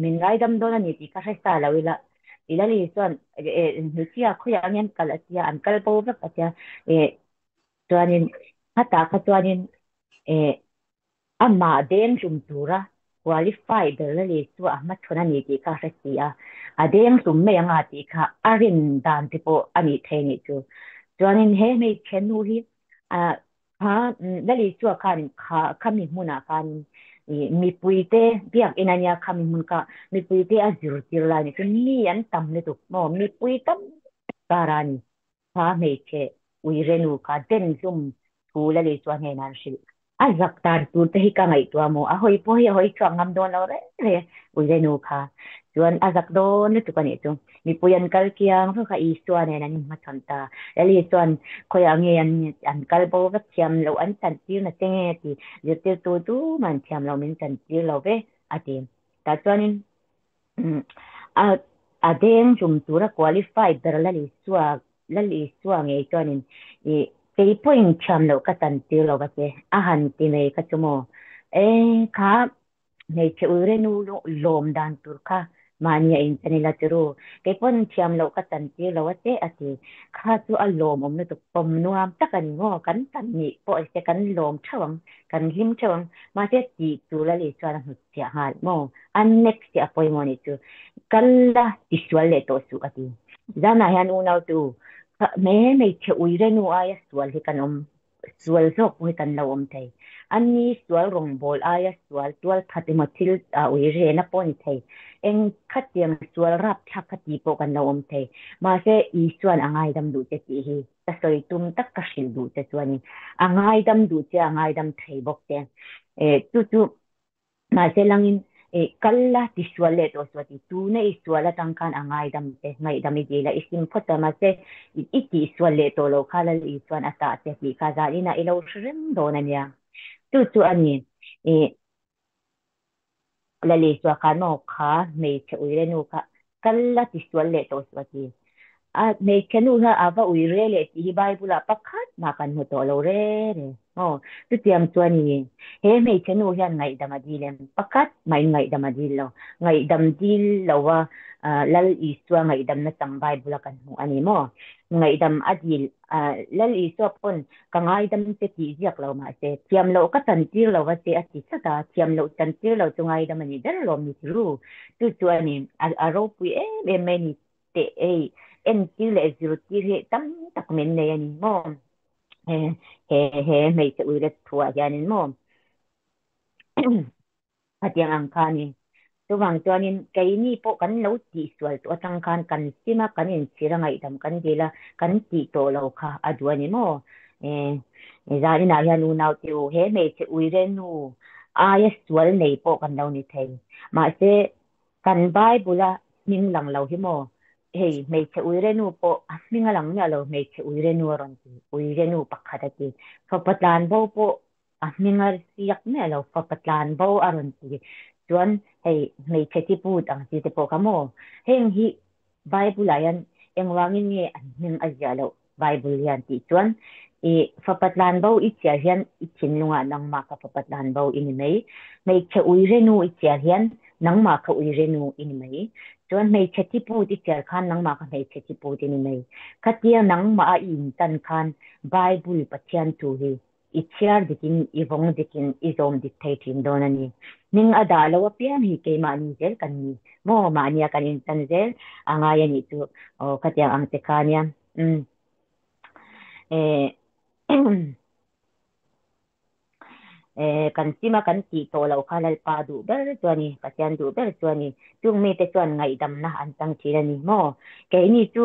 min rai dam don ani ti ka hre sa lo ila ilali chuan nutia khoya ngen kal atia an kal bo vek atia chuanin hata kha chuanin ama deng jum tura qualify de lali chu ama thona ni ti ka hretia adeng sum me anga ti kha arin dan ti po ani theni chu chuanin he me khenu hi a ha lali chu khan khami huna khan mi puite biak inanya khami mun ka mi puite a zir la ni ni an tam le tu mo mi puitam tarani ha me che uirenu ka den zum thu lali chuan he nan shil azak tar tu te hi ka ngai tu mo a hoi po hi hoi chuang ngam don lo re uirenu kha chuan azak don le tu ka ni tu mi puyan kal kiang ro ka I chuan ne nan ma thon ta lali chuan khoi ange an kal bo va thiam lo an chan ti na te ti le te tu man thiam lo min chan ti lo ve ati ta chuanin a adeng jum tura qualified dar lali suwa nge chuanin te point cham lo ka tan ti lo ba te a han ti nei ka chumo kha nei che ure nu lom dan tur kha mania in tanila turu ke pon thiam lo ka tan ti lo te ati kha chu a lom om na tu pom nuam takan ngo kan tan ni po se kan lom thawang kan him thawang ma se ti tu la le chuan hu tia hal mo an next ti apoi mo ni tu kalla visual le to su ati dana han unau tu me che uire nu aya sual hi kanom sual zok wi kan lo om thei ani sual rong bol aya sual tual phatimathil uire na pon thei eng khatiam sual rap thak khati po kan lo om thei ma se I suan angai dam du te ti hi ta soi tum tak ka shil du te chuani angai dam du che angai dam thei bok te tu ma se langin kalla ti suale to swati tu ne suala tang kan angai dam te ngai dam I la isim phota ma se iti suale to lo khala I suan ata te ti ka za ina ilo shrim do na nya tu ani lali swa ka no kha me che uire nu ka kalla ti suale to swati may kanu ha ava uire le ti Bible pakhat ma kan mu to lo re tu tiam chuan ni he may kanu hian ngai damadilem pakhat mai ngai damadil lo ngai dam dil lo wa lal i swa ngai dam na tam Bible kan mu ani mo ngai dam adil lal i swa pon ka ngai dam te ti jiak lo ma se tiam lo ka tan tir lo wa se ati sata tiam lo tan tir lo tu ngai dam ni der lo mi ru tu chuan ni a ro pui e me ni te en til le zero tir he tam tak men ne ani mo he he mai se uire thua yanin mo atiang ang kani tuwang chuanin kaini po kan lo ti sual to atang kan kan sima kanin sirangai dam kan dila kan ti to lo kha aduani mo zani na ya nu nau tiu he me che uire nu aya sual nei po kan lo ni thei ma se kan Bible ning lang lo hi mo hey me che uire nu po asminga lang nya lo me che uire nu ron ti uire nu pakhada ti papatlan bo po asminga siyak me lo papatlan bo aron ti chuan hey me che ti pu ang ti te po kamo heng hi Bible ayan eng wangin nge ning azya lo Bible yan ti chuan papatlan bo i chia hian i chin lunga nang ma ka papatlan bo ini me che uire nu i chia hian nang ma ka uire nu ini mai chuan me che ti pu ti chia khan nang ma ka me che ti pu ti ni mai khatia nang ma in tan khan Bible pathian tu hi i chiar dikin i vong dikin i zom dik thei thin donani ning ada lo pian hi ke ma ni zel kan ni mo ma nia kan in tan zel anga ya ni tu khatia ang te khania kan sima kan ti to lo khalal pa du ber chuani pathian du ber chuani tung me te chuan ngai dam na an tang thirani mo ke ni chu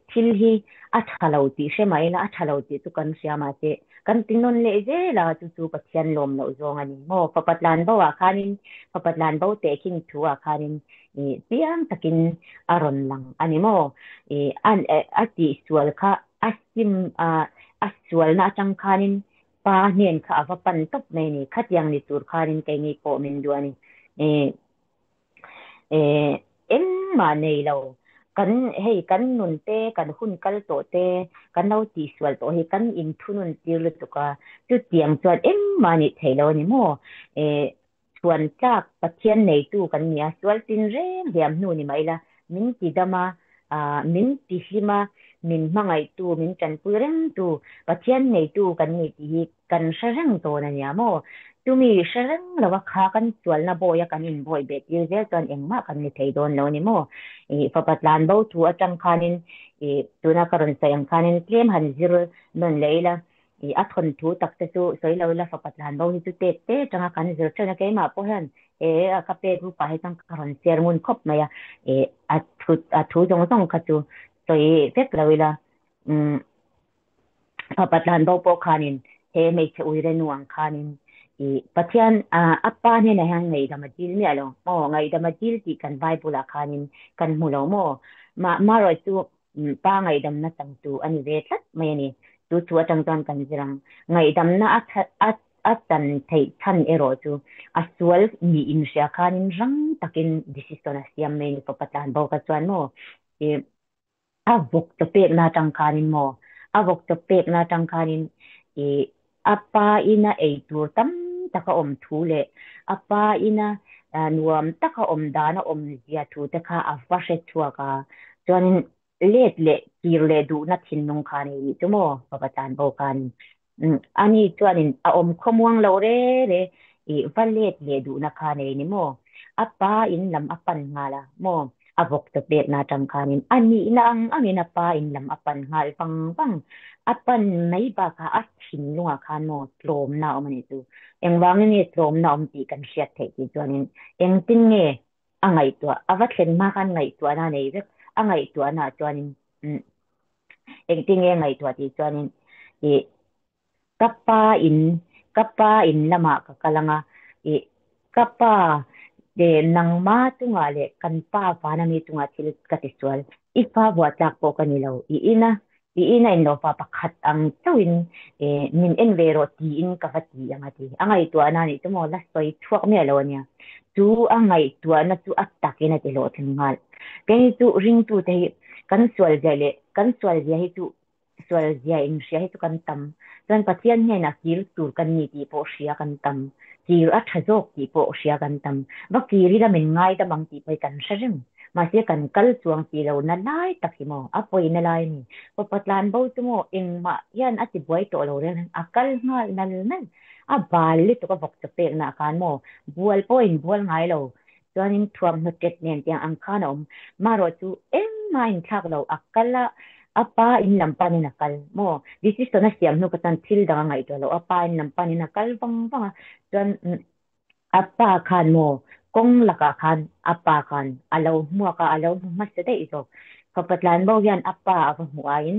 thil hi a thalo ti she mai la a thalo ti tu kan siama te kan tinon le je la chu pathian lom lo zong ani mo papatlan bo wa khanin papatlan bo te king thu wa khanin tiang takin aron lang ani mo an ati sual kha asim aswal na chang khanin pa nen kha ava pan top mai ni khatyang ni tur kharin kai ni po min duani em ma nei lo kan hei kan nun te kan hun kal to te kan no ti swal to he kan in thunun tir to ka tu tiang chuan em ma ni theilo ni mo chuan chak pathian nei tu kan nia swal tin re diam nu ni mai la min ti dama min ti hima min mangai tu min chan pureng tu pathian nei tu kan ni ti kan sarang to na nya mo tumi sarang lawa kha kan chual na boya kan in boy bet ye je ton engma kan ni thei don lo ni mo papatlan bo tu atang khanin tuna karon sayang khanin claim han zero non leila athon thu tak te chu soi lo la papatlan bo ni tu te tanga kan zero chana ke ma po han ka pe ru pa he tang karon sermon khop ma ya thu jong jong kha chu soi pek lo la papatlan bo po khanin he me che uire nuang khanin pathian appa ne na hang ngai da majil mi alo mo ngai da majil ti kan Bible khanin kan mulo mo ma roi chu pa ngai dam na tang tu ani ve tlat mai ni tu chu atang tan kan jirang ngai dam na at tan thei than ero chu aswal mi in sha khanin rang takin decision asiam mai ni papatlan bo ka chuan mo avok to pek na tang khanin mo avok to pek na tang khanin apa ina tur tam taka om thu le apa ina nuam taka om dana om zia thu te kha afa she thua ka chuan let le kir le du na thin nong kha ni tu mo papatan bo kan ani chuan a om khomwang lo re valet le du na kha ni mo apa in lam apan ngala mo avok to pek na tang khanin ani na ang na pa in lam apan ngal pang apan mai ba ka a thin lunga khan mo trom na mani tu eng wang ni trom na ti kan hriat thei ti chuanin eng tin nge angai to avatlen ma kan ngai to na nei ve angai to na chuanin eng tin nge ngai to ti chuanin kapa in lama ka kalanga kapa de nang ma tunga le kan pa na mi tunga til ka ti chual ifa wa tak po kanilo ina in lo pa pakhat ang tawin min en vero ti in ka fati amati angai to ana ni tumo la soi thuak me lo nya tu angai to na tu attack ina te lo thingal kani tu ring tu te kan sual jale kan sual zia hi tu sual zia in sia hi tu kan tam chuan pathian nge na kir tur kan ni ti po sia kan tam kir a thazok ti po sia kan tam va kiri da min ngai da mang ti pai kan sarem ma se kan kal chuang ti lo na lai takimo apoi na lai ni po patlan bo tu mo eng ma yan ati boy to lo ren akal ngal nal nal a bal li to ka bok te pe na kan mo bual point bual ngai lo chuanin thuam na tet nen tiang ang khan om maro chu em main thak lo akala apa in lampan in akal mo this is to na siam no katan thil da ngai to lo apa in lampan in akal bang bang chuan apa khan mo kong laka khan apa khan alo mua ka alo mas te iso kapatlan bo yan apa ava muain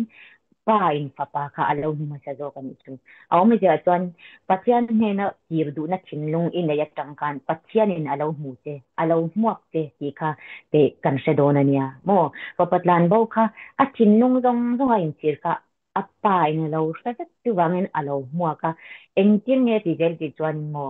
pain papa ka alo ma sa zo kan itu aw me ja chuan pathian he na kir du na thinlung in ya tangkan pathian in alo mu te alo muak te ti kha te kan se do na nia mo kapatlan bo kha a thinlung dong dong in sir ka apa in alo sa tu wangin alo muaka engtin nge ti gel ti chuan mo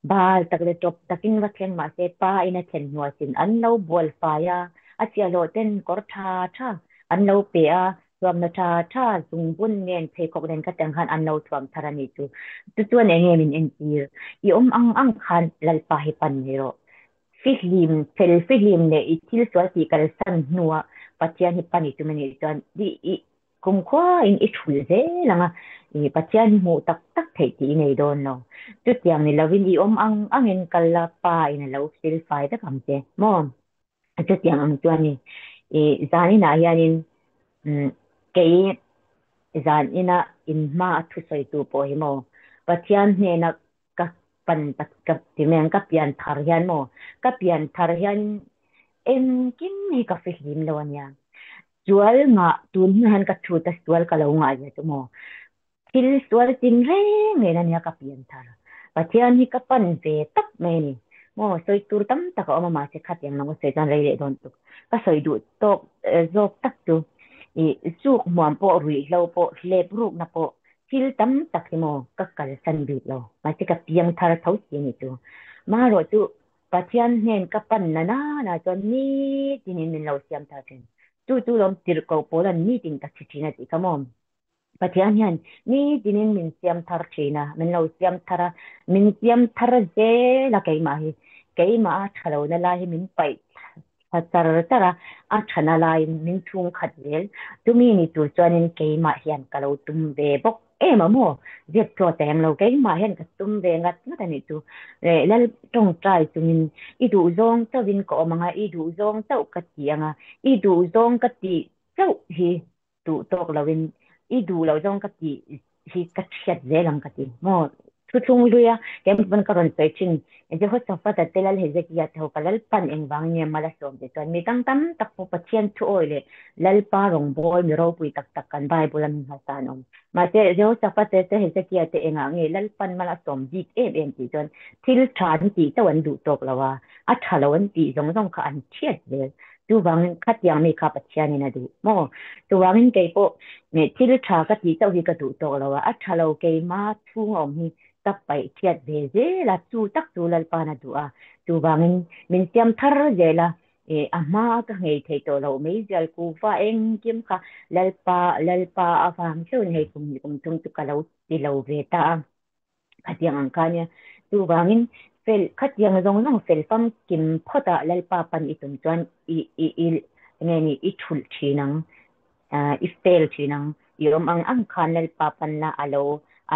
bal takle top takin wa thleng ma se pa ina then nuwa sin an lo bol fa ya a chia lo ten kor tha tha an lo pe a tuam na tha tha zung bun nen phei kok nen ka tang khan an lo tuam tharani chu tu tu ne nge min en tir I ang khan lal pa hi pan ni ro fihlim fihlim ne I til so ti kal san nuwa pathian hi pani tu mani chuan di kum khwa in I thul ze langa pathian mu tak tak thei ti nei don no tu tiang ni lovin I ang en kala pa in lo sil fai da kam che mo tu tiang ang chuan ni zani na yanin ke zan ina in ma thu soi tu po hi mo pathian ne na ka pan pat ka ti meng ka pian thar hian mo ka pian thar hian em kin ni ka fihlim lo ania chual nga tun han ka thu ta chual ka lo nga ya tu mo til chual tin re nge na nia ka pian thar pathian hi ka pan ve tak me ni mo soi tur tam ta ka ma se khat yang no se jan re le don tu ka soi du to zok tak tu zuk muam po rui lo po lep ruk na po til tam tak mo ka kal san bi lo ma se ka piang thar thau si ni tu ma ro tu pathian hen ka pan na chon ni tin in lo siam ta ten tu lom tir ko po lan ni tin ka chi na ti ka mom pathian hian ni tinin min siam thar thina min lo siam thara min siam thar ze la keima hi keima a thalo na la hi min pai tar tara a thana la min thung khat lel tumi ni tu chuanin keima hian kalo tum ve bok ema mo je to teng lo keima hian ka tum ve ngat na ni tu lal tong trai tumin I du zong tawin ko manga I du zong tau ka tianga I du zong ka ti chau hi tu tok lawin I du lo zong ka ti hi ka thiat ze lang ka ti mo thu thung luya kem ban ka ron sai chin e je ho sa fa ta telal he je kiya tho kalal pan eng wang ne mala som de ton mi tang tam tak po pathian thu oile lal pa rong boy mi ro pui tak tak kan bai bulan ha sanom ma te je ho sa fa te he je kiya te enga nge lal pan mala som ji em ti ton til than ti tawan du tok lawa a thalawan ti zong zong ka an thiat ze tu wang khat yang mi kha pathian ni na du mo tu wangin ke po me til tha ka ti tau hi ka du tok lawa a thalo ke ma thu ngom hi tak pai thiat ve ze la chu tak tu lal pa na du a tu wangin min siam thar ze la ama ka ngei thei to lo mei jal ku fa eng kim kha lalpa afang chu nei kum tung tu ka lo ti lo ve ta khatiang ang kanya tu wangin fel khatiang zong long fel pam kim phota lalpa pan itum chuan I nge ni I thul thinang I fel thinang yom ang khan lalpa pan la alo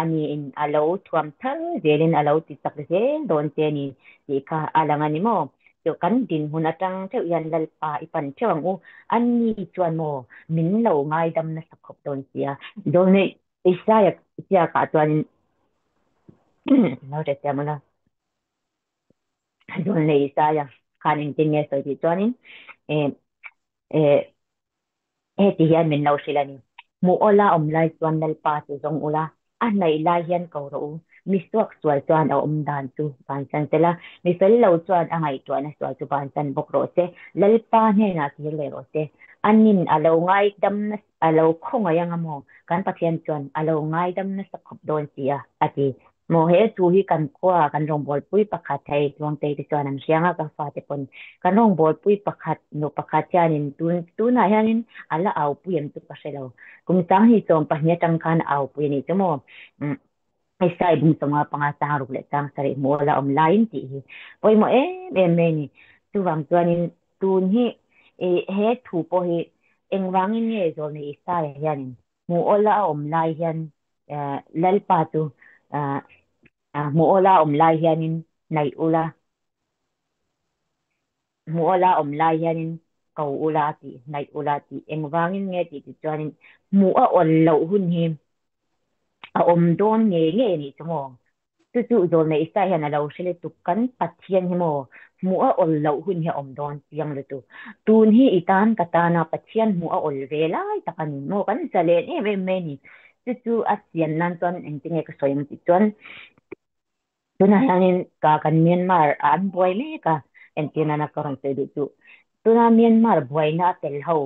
ani in alo thuam thar zelin alo ti tak ze don te ni ti kha alanga ni mo to kan din hun atang theu yan lalpa ipan chawang u ani chuan mo min lo ngai dam na sakhop don sia don ne isaya sia ka chuan no te tamala don ne isaya kanin tin nge so ti chuanin e ti hian min lo silani mu ola lai chuan lalpa chu zong ula a nei lai hian ko ro mi suak sual chuan a dan chu ban san tela mi fel lo chuan a ngai chuan a sual chu ban san bok ro se lalpa ne na ti le ro se anin alo ngai dam na alo khonga yang amo kan pathian chuan alo ngai dam na sakhop don sia ati mo he tu hi kan kwa kan rong bol pui pakhat thai tuang te ti chuan an hrianga ka fa te pon kan rong bol pui pakhat no pakhat chanin tu na hianin ala au pui em tu paselo kum tang hi chom pahnia tang khan au pui ni chmo ai sai bung songa panga tang ruk le tang sari mo la om lain ti hi poi mo em me ni tu wang chuanin tun hi he thu po hi eng wangin nge zol ni sai hianin mu ola om lai hian lalpa tu mu ola om lai hianin nai ula mu ola om lai hianin kau ula ti nai ula ti eng wangin nge ti ti chuanin mu a ol lo hun hi a om don nge nge ni chmo tu chu zol nei sa hian a lo hrele tu kan pathian hi mo mu a ol lo hun hi om don tiang le tu tun hi itan katana pathian mu a ol ve lai takani mo kan chale me ni tu chu a sian nan ton eng tinge ka soyam ti chuan tuna hianin ka kan Myanmar an buai me ka en tina na karon te du tu tuna Myanmar buai na tel ho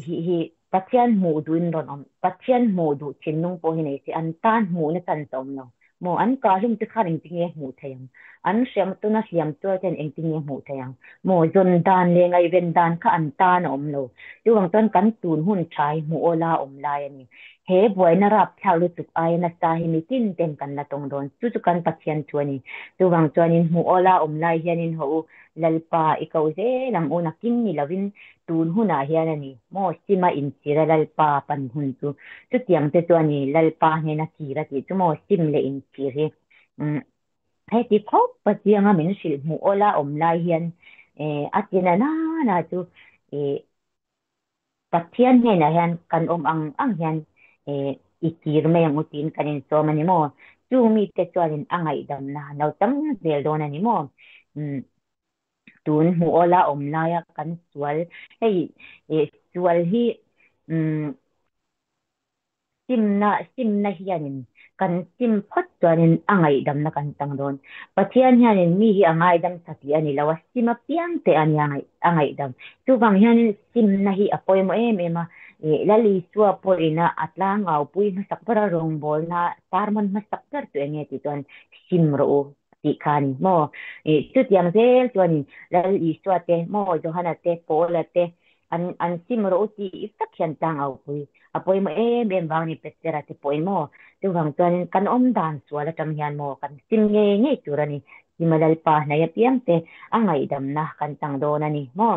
hi pathian mu duin ron om pathian mu du chinung po hi nei si an tan mu na tan tom no mo an ka hum ti khan eng tinge mu thayang an siam tuna siam to ten eng tinge mu thayang mo zon dan le ngai ven dan kha an tan om lo tu wang ton kan tun hun chai mu ola om lai ani he buai na rap thau lu tuk ai na sa hi mi tin ten kan la tong don chu kan pathian chuani tu wang chuanin mu ola om lai hianin ho lalpa ikau ze lang ona king ni lovin tun huna hian ani mo sima in sira lalpa pan hun chu tiang te chuani lalpa he na kira ti chu mo sim le in sir hi he ti khop patianga min sil mu ola om lai hian atina na chu pathian he na hian kan ang hian ikir me ang utin kanin so mani mo chu mi te chuanin angai dam na no tam zel don ani mo tun mu ola om laya kan sual hei sual hi sim na hianin kan sim phot chuanin angai dam na kan tang don pathian hianin mi hi angai dam sati ani lawa sima piang te ani angai dam tu wang hianin sim na hi apoi mo ema lali suwa poina atla ngau pui na sakpara rong bol na tarman ma sakpar tu enge ti ton sim ro ti khani mo tu tiang zel chuanin lali suwa te mo johana te pola te an sim ro ti tak hian tang au pui apoi mo wang ni petera te poi mo tu wang chuan kan om dan suala tam hian mo kan sim nge turani himalal pa na ya piam te angai dam na kan tang do na ni mo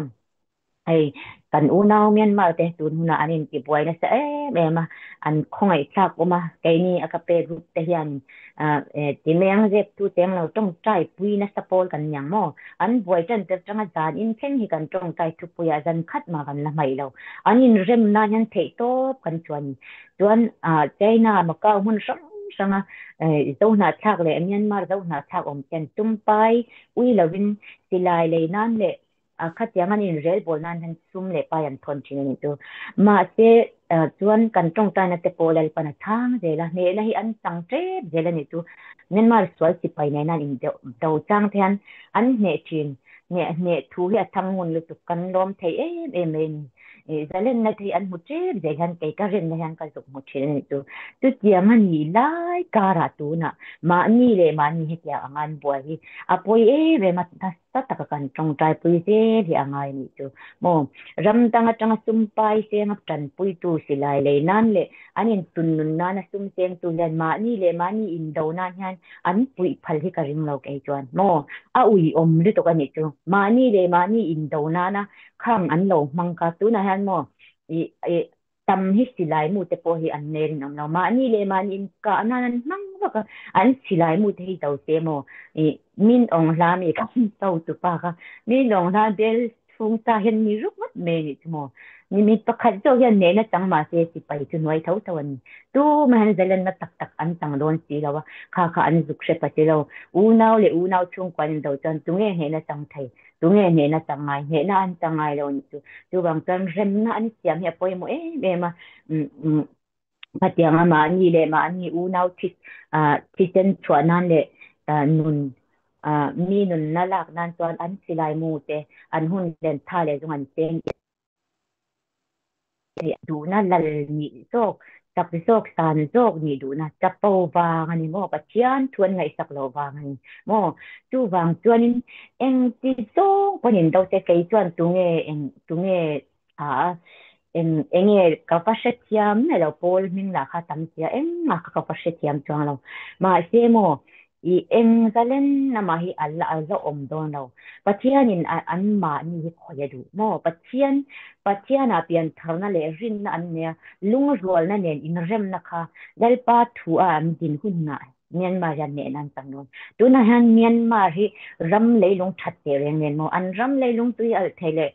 ai kan unaw Myanmar te tun huna anin ti buai na sa ma an khongai thak uma kai ni akape group te hian ti meng je tu teng lo tong trai pui na sapol kan nyang mo an buai tan te tanga zan in thleng hi kan tong trai tu puya zan khat ma kan la mai lo anin rem na yan thei to kan chuan China ma ka hun sanga zo na thak le Myanmar zo na thak om chen tum pai ui lovin silai le nan le khát tiếng anh in rel bol nan han sum le pa yan thon chin ni tu ma se chuan kan tong ta na te polal pana thang de la ne la hi an tang tre de la ni tu Myanmar swal si pai na in do chang thian an ne chin ne thu hi athang mun lu tu kan lom thei em zalen na thei an mu tre de han kai ka ren na han ka zuk mu chin ni tu tiếng anh ni lai ka ra tu na ma ni le ma ni he kya angan boi hi apoi ve ma ta ta kan trong trai pui se thì angai ni tu mo ram tanga tanga sum pai se ngap tan pui tu silai le nan le anin tun nun na na sum seng tu len ma ni in do na han an pui phal hi ka ring lo ke chuan mo a ui om le to ka ni tu ma ni in do na khang an lo mang ka tu na han mo i tam hi silai mu te po hi an ner nam lo ma ni in ka nan mang ka an silai mu te hi tau se mo min ong la mi ka tau tu pa ka min ong la bel thung ta hen mi ruk mat me ni mo ni mi pakhat zo hian ne na tang ma se si pai tu noi thau tawan tu ma han zalan na tak an tang don si lawa kha an zuk she pa ti lo u naw chung kwan do chan tu nge he na tang thai tu nge ne na tang ngai he na an tang ngai lo ni tu bang tan rem na an siam he poi mo ma patianga ma ni u naw thi chen chwa nan le nun mi nun na lak nan chuan an silai mu te an hun len tha le zung an chen du na lal ni so sak zok san zok ni du na chapo wang ani mo pathian thuan ngai sak lo wang ani mo chu wang chuanin eng ti zong panin do te kai chuan tunge a enge kapasetiam ne lo pol min la kha tam tia eng ma kapasetiam chuang lo ma se mo I eng zalen na ma hi alla alzo om don lo pathianin an ma ni hi khoya du mo pathian a pian tharna le rin na an ne lung rol na nen in rem na kha dal pa thu a am din hun na Myanmar yan ne nan tang non tu na han Myanmar hi ram le lung that te reng nen mo an ram le lung tu al thele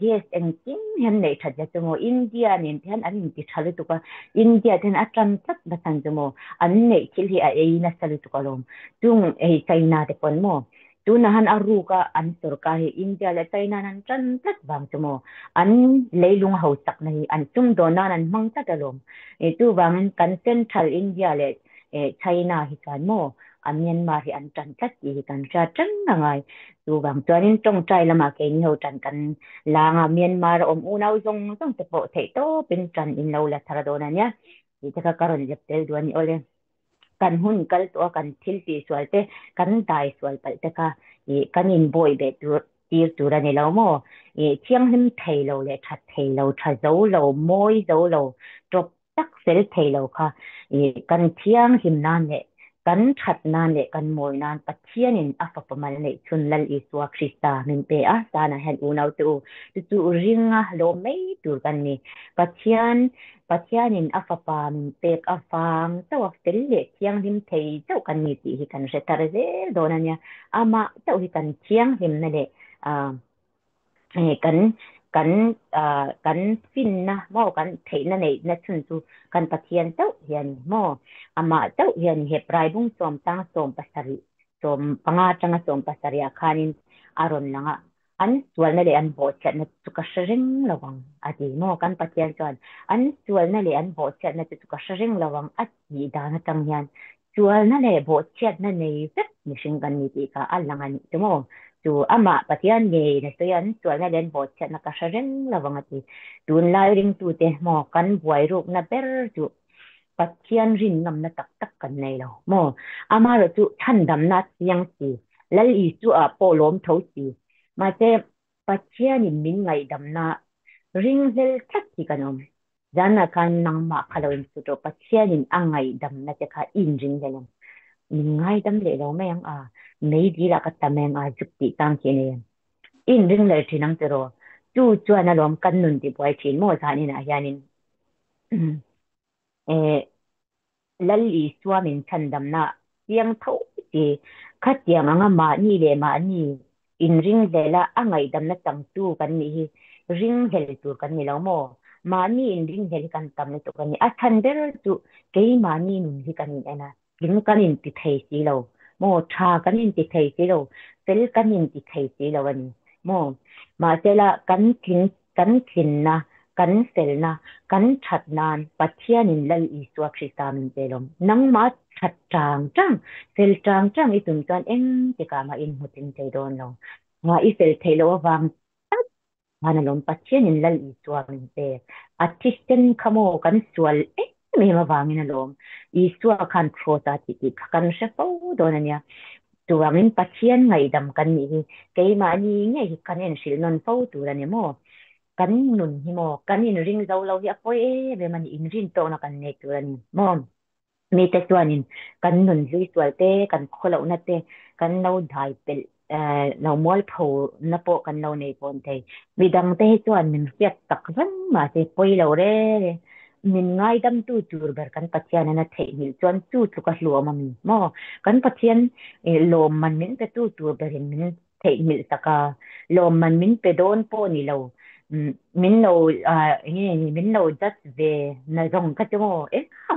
gs eng kim hen nei that ja mo India nen than an ti thale tu ka India then atram tak da sang mo an nei chil hi a na salu tu ka lom tung China te pon mo tu na han aru ka an tur ka hi India le China nan tran tak bang tu mo an leilung ho sak na hi an tum do na nan mang ta lom tu bang kan central India le China hi kan mo an Myanmar hi an tran tak hi kan ra tran na ngai tu bang chuanin tong trai lama ke ni ho tran kan langa Myanmar unau zong zong te po thei to pin tran in lo la thara do na nya ti ka karon jep tel do ni ole kan hun kal to kan thil ti swal te kan dai swal pal te ka kan in boy be tu ra ni lo mo chiang him thei lo le that thei lo tha zo lo moi zo lo trop tak sel thei lo kha kan chiang him nan le kan that nan le kan moi nan pathian in afa pamal le chun lal I suwa krista min pe a sana hen unau tu ringa lo mei tur kan ni pathianin afapa min pek afang tawak tel le chiang him thei chau kan ni ti hi kan retar ze donanya ama chau hi kan chiang him na le kan kan fin na mo kan thei na nei na chun chu kan pathian chau hian mo ama chau hian he prai bung som tang som pasari som panga changa som pasari akhanin aron langa an sual na le an bo chat na chu ka shring lawang ati mo kan pathian chuan an sual na le an bo chat na chu ka shring lawang ati da na tang hian sual na le bo chat na nei vet ni sing kan ni ti ka alangan tu mo tu ama pathian nge na to yan sual na len bo chat na ka shring lawang ati tun lai ring tu te mo kan buai ruk na ber tu pathian rin nam na tak tak kan nei lo mo ama ro chu than dam na yang si lal I chu a polom tho si ma che pathian in min ngai dam na ring zel thak ki kanom jana kan nang ma khaloin chu to pathian in angai dam na che kha in ring zel min ngai dam le lo meng a nei di la ka tameng a juk ti tang ki ne in ring le thinang te ro chu chuan a lom kan nun ti boy thin mo zani na hianin lal I suwa min chan dam na tiang tho ti kha tiang anga ma ni le ma ni in ring le la angai dam na tang tu kan ni hi ring hel tur kan ni lo mo ma ni in ring hel kan tam ni to kan ni a than der tu ke ma ni nun hi kan ni ana ring kan in ti thei si lo mo tha kan in ti thei si lo sel kan in ti thei si lo ani mo ma se la kan thin na kan sel na kan that nan pathian in lal I suwa krista min pelom nang ma that tang sel tang I tum chuan eng te ka ma in hutin te don lo nga I sel thei lo wang hana lom pathian in lal I suwa min pe atisten khamo kan sual me ma wangin alom I suwa kan khota ti kan she po don ania tuwangin pathian ngai dam kan ni ke ma ni nge hi kan en sil non po tu ra ni mo kan nun hi mo kan in ring zo lo hi apoi be man in rin to na kan ne tu ra ni mo mi te chuanin kan nun zui sual te kan kholo na te kan no dhai pel no mol pho na po kan no nei pon te mi dang te chuan min fiat tak van ma te poi lo re min ngai dam tu tur ber kan pathian na thei mil chuan chu chu ka hlu ma mi mo kan pathian lom man min pe tu tur ber min thei mil taka lom man min pe don po ni lo min lo min lo just về na rong ka chu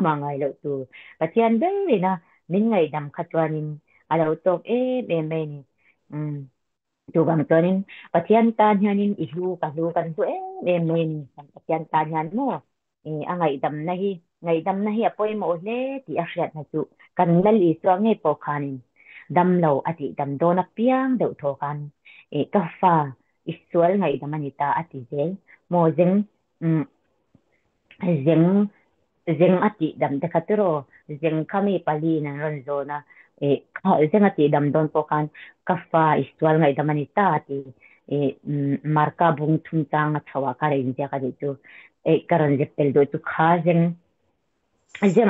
ma ngai lo tu pathian be na min ngai dam kha chuanin alo tok em ni tu bang chuanin pathian ta hianin I hlu kan tu em ni pathian ta hian mo a ngai dam na hi apoi mo le ti a hriat na chu kan lal I suwa nge po khanin dam lo ati dam do na piang deuh tho kan ka fa isual ngai dam ani ta ati je mo zeng zeng ati dam te katuro zeng kami pali na ronzo na zeng ati dam don po kan kafa istual ngai damanita ati marka bung tumtang at hawa kare india ka dito karan jepel do tu kha zeng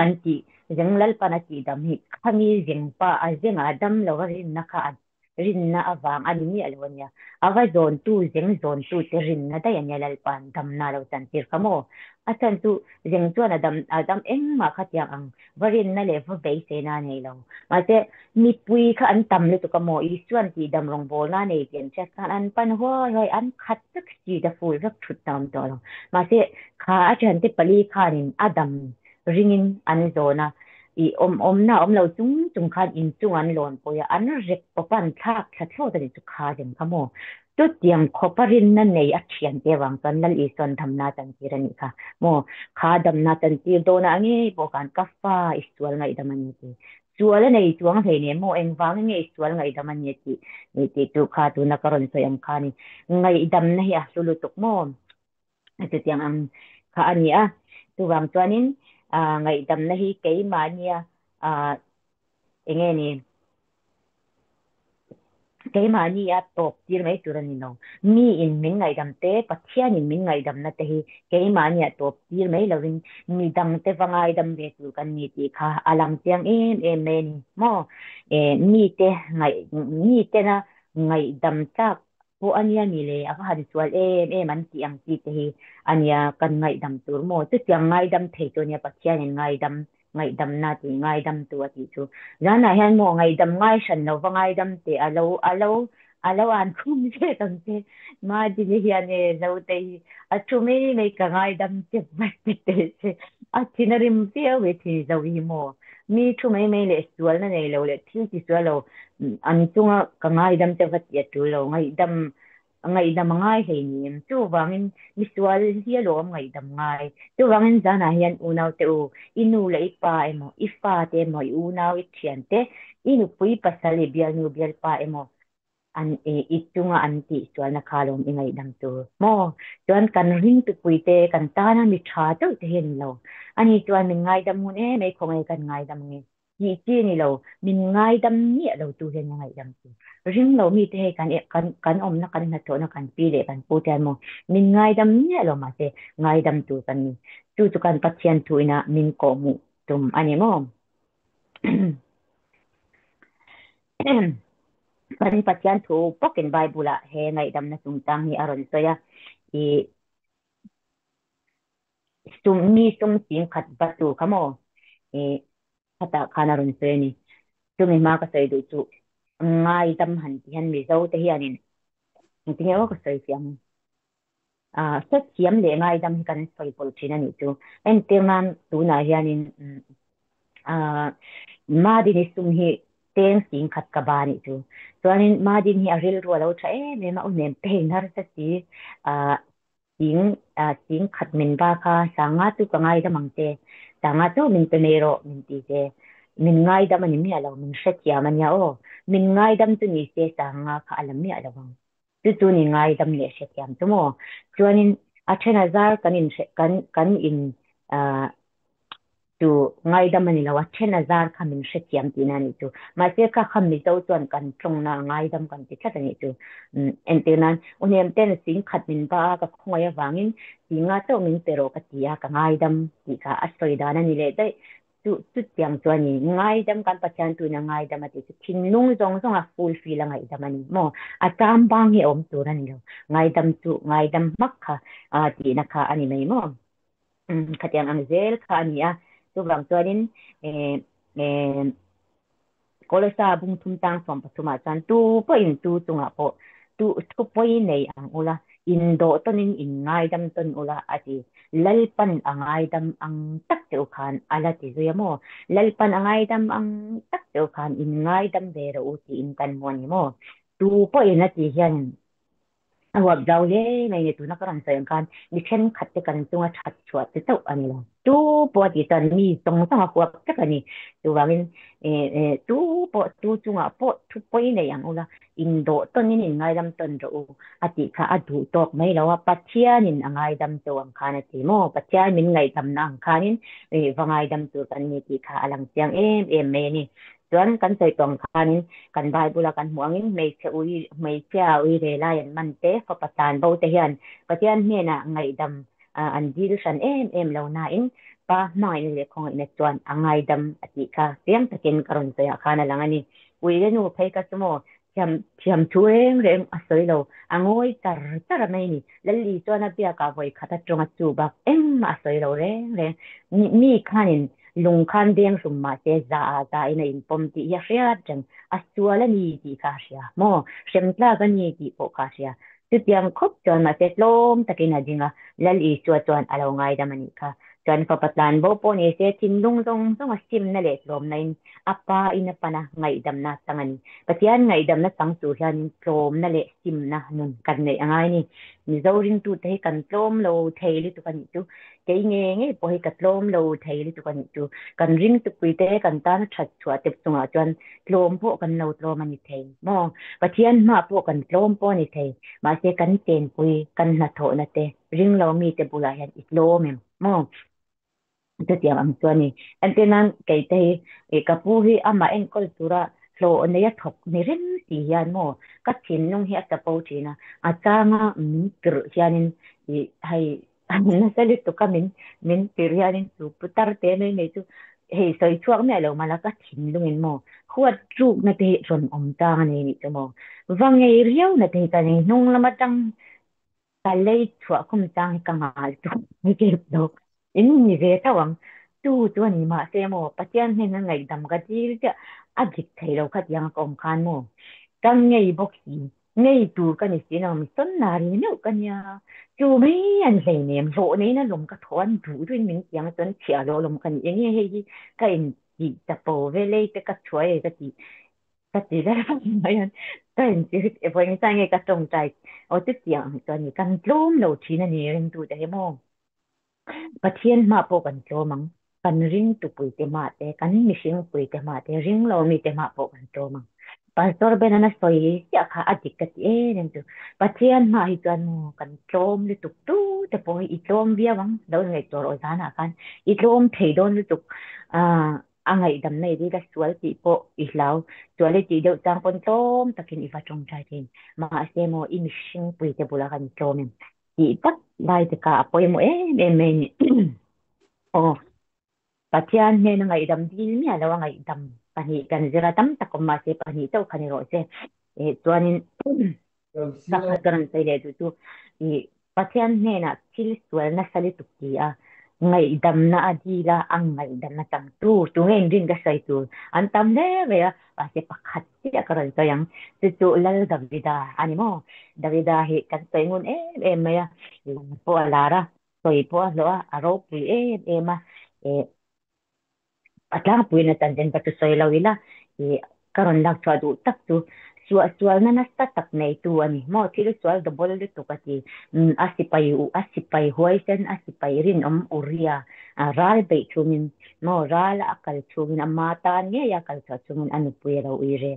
anti zeng lal panati dam hi kami zeng pa zeng adam lo rin na ka rin na awang ani alwanya ava zone tu zeng zone tu te rin na da yan lal pan dam na lo tan tir kamo atan tu zeng tu na adam eng ma khatyang ang varin na level base na nei lo ma te mi pui kha an tam le tu kamo i suan ti dam rong bol na nei tian cha kan an pan ho hoi an khat tak si da ful rak thut tam to lo ma te kha a chan te pali kha nin adam ringin an zona i na lo chung khan in chung an lon po ya an rek po pan thak tha tho da ni chu kha den kamo tu tiang khoparin na nei a thian te wang kan lal i son tham na tan ti rani kha mo kha dam na tan ti do na ngi po kan ka fa istual ngai da man ti chuala nei chuang he ne mo eng wang nge istual ngai da man ti ni ti tu kha tu na karon so yang kha ni ngai dam na hi a sulu tuk mo tu tiang ang kha ani a tu wang chuanin ngai dam na hi ke ma nia enge ni cái mà ni ya top tir mai turan ni no mi in min ngai dam te pathian in min ngai dam na te hi cái mà ni ya top tir mai lovin mi dam te wangai dam ve tu kan ni ti kha alam tiang em men mo mi te na ngai dam ta po ania mi le aka han chual man ti ang ti te hi ania kan ngai dam tur mo tu tiang ngai dam the to nia pathian in ngai dam na ti ngai dam tu ati chu rana hian mo ngai dam ngai san no wangai dam te alo an khum se tam te ma di ni hian e lo te a chu me ka ngai dam te ba te se a chinarim te we thi zo hi mo mi chu me le sual na nei lo le thi ti sual lo an chunga ka ngai dam te va ti tu lo ngai dam ngai he ni chu wangin mi sual hi lo ngai dam ngai chu wangin jana hian unau te u inu le pa emo ifa te mo unau I thian te inu pui pasali bial nu bial pa emo an itunga anti sual na khalom ingai dam tu mo chuan kan ring tu pui te kan ta na mi tha to te hen lo ani chuan min ngai dam mun me khongai kan ngai dam nge chi ni lo min ngai dam ni lo tu hen ngai dam tu ring lo mi te kan om na kan na to na kan pi le kan pu te mo min ngai dam ni lo ma te ngai dam tu kan ni tu kan pathian tu ina min ko mu tum ani mo kan pathian tu pokin bible he ngai dam na tung tang hi aron so ya I sum sin khat batu kamo kata kanaron so ni tumi ma ka sai du chu ngai dam han ti han mi zo te hianin tinga ko sai fiam set fiam le ngai dam kan soi pol thina ni chu en teman tu na hianin ma di ni sum hi ten sing khat ka ba ni chu chuanin ma din hi aril ro lo tha me ma unem pe nar sa ti sing khat min ba kha sanga tu ka ngai da mangte sanga tu min pe mero min ti te min ngai dam ani mi alo min shet ya man ya o min ngai dam tu ni se sanga kha alam mi alo bang tu ni ngai dam le shet yam tu mo chuanin 10,000 kan in tu ngai dam ani lawa 10,000 khamin shet yam ti na ni tu ma se ka kham mi to chuan kan trong na ngai dam kan ti tha ni tu entenan unem ten sing khat min ba ka khongai wangin singa to min pero ka tia ka ngai dam ti ka asoi da na ni le dai tu tiang chuan ni ngai dam kan pachan tu na ngai dam ati thin nung zong zong a full feel ngai dam ani mo a tam bang hi om tu na ni lo ngai dam mak kha ti na kha ani mai mo khatiang ang zel kha ani a tu wang chuanin kolesa bung thum tang som pathuma chan tu po in tu tunga po tu poi nei ang ula in do tonin in ngai dam ton ula ati lalpan angai dam ang tak teu khan ala ti zuyamo lalpan angai dam ang tak teu khan in ngai dam ve ro ti in kan mon mo tu po in ati hian awab daw le may nito na karon sa kan ni ken khatte kan tunga chat chwa te to ani la tu po ti tan mi tong tong ko ta kan ni tu wa min tu po tu tunga po tu po ne yang ula indo ton ni ngai dam ton ro ati kha adu tok mai la wa pathian nin angai dam to ang khana ti mo pathian min ngai dam na ang khanin wa ngai dam tu kan ni ti kha alang siang em me ni tuan kan sai tong khanin kan bai bula kan huangin mai che ui re la yan man te ko patan bo te hian patian me na ngai dam an dil san em lo na in pa mai le khong ina chuan angai dam ati kha tiang takin karon sa ya khana lang ani ui le nu phei ka sumo thiam thiam thu reng asoi lo angoi tar mai ni lalli chuan a pia ka voi khata tonga chu bak asoi lo reng mi khanin lung khan deng sum ma te za ina in pom ti ya ria chang aswala ni ti ka sia mo semtla ga ni ti po ka sia tu tiang khop chon ma te tlom takina dinga lal I chuan alo ngai da mani ka chuan pa patlan bo po ni se tin lung dong asim na le tlom nain apa ina pana ngai dam na tangani patian ngai dam na tang chu hian tlom na le sim na nun kan nei angai ni mi zoring tu te kan tlom lo theili tu kan tu ke nge po hi ka tlom lo theili tu kan tu kan ring tu pui te kan tan that chua te chunga chuan tlom po kan lo tlom ani thei mo pathian ma po kan tlom po ni thei ma se kan ten pui kan na tho na te ring lo mi te bula hian I tlom em mo tu tiang ang chuan ni an te nan ke te ka pu hi ama en kol tura hlo ne ya thok ni ren si hian mo ka thin nung hi ata po thina a changa kr hianin hai na sali to min tir hianin su putar te nei chu hei soi chuak me lo mala ka thin lungin mo khuat truk na te ron om ta ni chu mo wangei riau na te ta ni nung lama tang ta lei chua kum tang ka ngal tu ni ke do in ni ve ta wang tu tu ni ma se mo patian he na ngai dam ga ti ja a dik thei lo khat yang kom khan mo kang ngei bok si ngei tu ka ni si na mi son na ri no ka nya chu mai an sei nem ro nei na lom ka thon du rin min yang ton chia lo lom kan ye he hi ka in ti ta po ve le te ka choi ka tiได้ไม่ยันก็เห็นชีวิตพอยังใจไงก็ตรงใจเอาติดอย่างตอนนี้กันโจมเราทีนั่นนี่เรื่องดูแต่ให้มองประเทศมาพอกันโจมังกันริงตุปุยเตมาแต่กันมิชิงปุยเตมาแต่ริงเรามีเตมาพอกันโจมังpastor benanas toy ya ka adik kat nento pathian ma hitan mo kan tlom li tuk tu te po itlom bia bang do ngai tor o sana kan itlom thei don li tuk a angai dam nei ri da sual ti po islau sual ti do tang pon tlom takin ifa trong chai tin ma se mo imishing pui te bula kan tlom ti tak lai te ka apoy mo me ni o pathian ne na ngai dam di mi ala ngai dam pani kan zira tam takom ma se pani to khani ro se tuanin sakakaran sai le tu I pathian ne na til sual na sali tu ki a ngai dam na adila ang ngai dam na tang tu ngai rin ga sai tu an tam le ve a pa se pakhat ti karan to yang tu lal davida ani mo davida he kan sai ngun me ya po lara toi po lo a ro pu ma atlang puin na tanden pa tu soy lawila karon lang chwa du tak tu sual na nasta tak nei tu ani mo tilo sual do bol tu kati asipay huaysen asipay rin uria ral bay chumin mo ral akal chumin amata nge ya kal chumin anu puira uire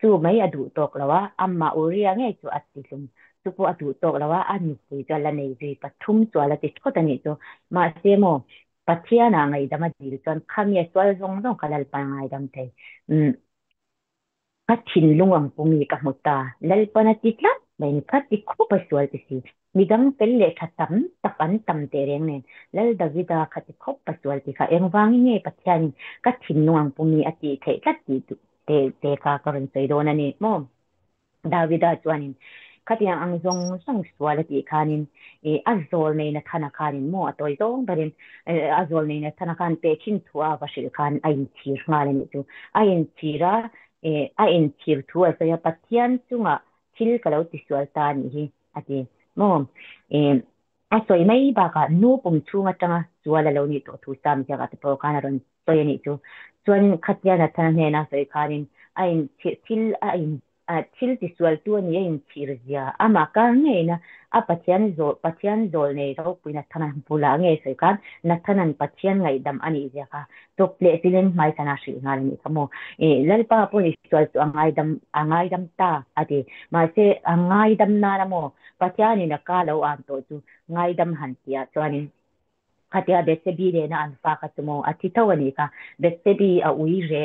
tu may adu tok lawa amma uria nge tu atilum tu po adu tok lawa anu puira la nei ri pathum suala tis ko tani to ma se mo pathian na ngai dama dil chuan khamia swal zong zong kalal pa ngai dam te ka thin lungam pumi ka muta lal pana titla mai ni kha ti kho pa swal ti si midang tel le thatam tapan tam te reng nen lal davida kha ti kho pa swal ti kha eng wangi nge pathian ka thin lungam pumi ati the tlat ti te ka karon sei do na ni mo davida chuanin katiang ang zong song swala ti khanin azol nei na thana khanin mo atoi zong barin azol nei na thana khan pe chin thua bashil khan ain thir ngale ni tu ain thira ain thir thua sa ya pathian chunga thil kalau ti swal ta ni hi ati mo asoi mai ba ka nu pum chunga tanga swala lo ni to thu sam jaga te po kana ron toy ni tu chuan khatian na thana ne na soi khanin ain thil ain thil ti sual tu ni in chirzia ama ka nge na a pathian zol nei ro puina thanan pula nge sei kan na thanan pathian ngai dam ani ja ka to ple silin mai sana shi ngal ni kamo lalpa po ni sual tu angai dam ta ati ma se angai dam na na mo pathian ni na ka lo an to tu ngai dam han tia chuanin katia besebi le na anfa ka tumo atitawani ka besebi a uire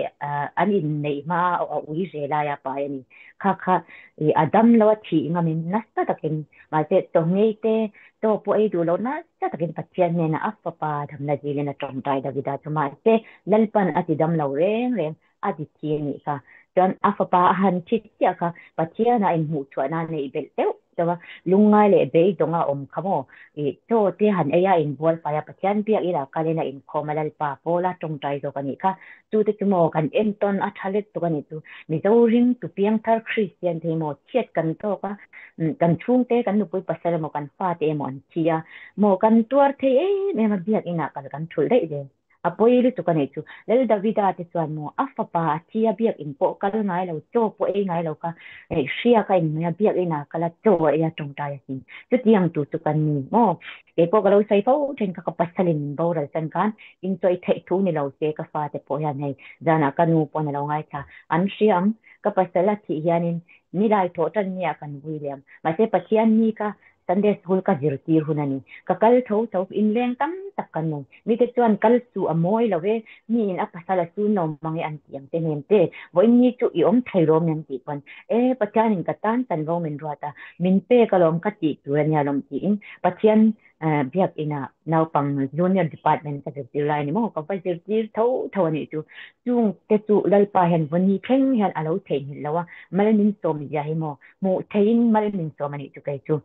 ani nei ma a uire la ya pa yani kha adam lawa thi ngamin nasta takin ma se to ngeite to po ai du lo na ta takin pathian ne na afa pa dham na jile na tong dai da vida chuma se lalpan ati dam lo reng reng ati thi ni ka don afa pa han chi tia ka pathian na in hu chwa na nei bel teu tawa lungai le be donga khamo to te han aya in bol pa ya pathian pia ira kalena in khomalal pa pola tong tai do kani ka tu te tumo kan enton athalet to kani tu mi zo ring tu piang thar christian the mo chet kan to ka kan chung te kan nu pui pasal mo kan fa te mo an chia mo kan tuar the me ma biak ina kan thul dei de apoi ri tu kani tu lel davida te chuan mo afa pa chia biak in po kal ngai lo cho po e ngai lo ka sia ka in me biak ina kala cho ya tong tai sin tu tiang tu kan ni mo ke po galo sai fo ten ka pasalin bo ra san kan in choi thei thu ni lo se ka fa te po ya nei jana kanu po na lo ngai tha an siam ka pasala thi hianin ni lai tho tan nia kan william ma se pathian ni ka Sunday school ka zirtir hunani ka kal tho in leng tam tak kan no mi te chuan kal su amoi lo ve ni in apasala su no mangi an tiang te nem te voi ni chu I om thai rom nem ti pon pathian in ka tan rom in ruata min pe kalom ka ti tu nya lom ti in pathian biak ina now pang junior department ka zirtir lai ni mo ka pa zirtir tho ni chu chung te chu lal pa hen vani theng hen alo thein lawa malanin som ja hi mo mu thein malanin som ani chu kai chu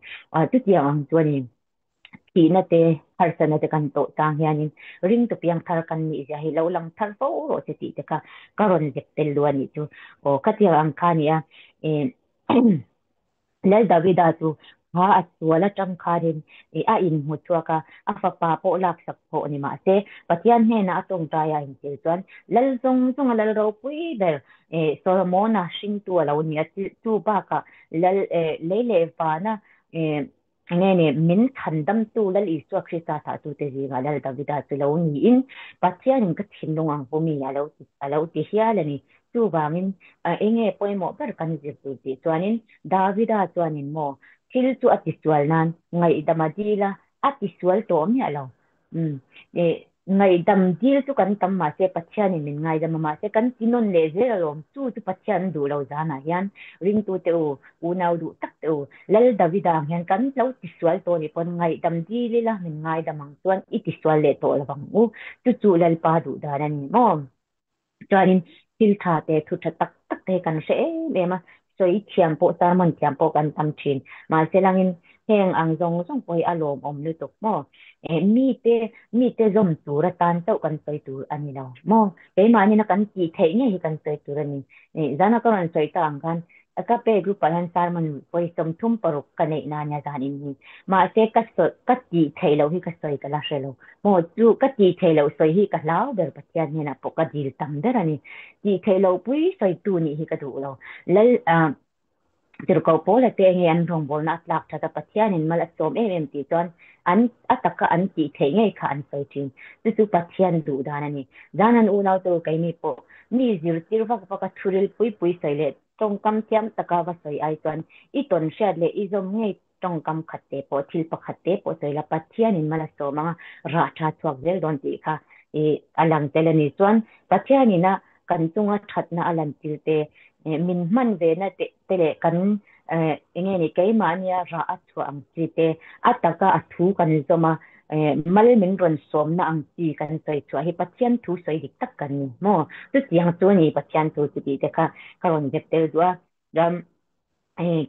tu tiang chuanin ki na te harsana te kan to tang hianin ring to piang thar kan ni ja hi lo lang thar fo ro te ti te ka karon jek tel luani chu katia ang khania lal davida tu ha atwala tang kharin a in mutua ka afa pa po lak sak po ni ma se patian he na atong daya in til chuan lal zong lal ro pui ber solomona sing tu lo ni tu ba ka lal lele pa na nghe nè min thành đâm tu lal isu krista sa tu te ji ga lal davida tu lo ni in patian ka thin long ang po mi alo ti hia le ni tu ba min enge poimo ber kan ji tu ti chuanin davida chuanin mo thil chu atisual nan ngai damadila atisual to mi alo ngai dam dil chu kan tam ma se pathian min ngai dam ma se kan tinon le ze lom chu pathian du lo jana hian ring tu te u nau du tak te lal davida hian kan lo tisual to ni pon ngai dam dilila min ngai damang chuan itisual le to lawang chu lal pa du da ni mo chuanin thil tha te thu tha tak te kan se ma soi thiam po sarmon thiam po kan tam thin ma se langin heng ang zong poi alom om lu tok mo mi te zom tura tan tau kan soi tur ani lo mo ke ma ni na kan ki thei nge hi kan soi tur ani zana ka ran soi tang kan ka pe group palan sarmon poi som thum paruk ka nei na nya zanin ni ma se ka ti thei lo hi ka soi ka la shelo mo chu ka ti thei lo soi hi ka lao ber pathian ni na po ka dil tam der ani ti thei lo pui soi tu ni hi ka du lo lal Tirko pola te nge an rong bol na tlak thata pathian in mal asom ti ton an ataka an ti the nge kha an soi tin tu pathian du danani danan unaw to kai ni po ni zir tir vak ka thuril pui saile tong kam tiam taka wa soi ai ton I ton sha le I zom nge tong kam khatte po thil pa khatte po soila pathian in mal asoma ra tha chuak zel don ti kha alang telani chuan pathian ina kan tunga thatna alan tilte min man ve na tele kan enge ni kai mania ra athu ang chi te ataka athu kan zoma mal min ron som na ang chi kan soi chu hi pathian thu soi dik tak kan ni mo tu tiang chu ni pathian thu chi te ka karon jek tel dua dam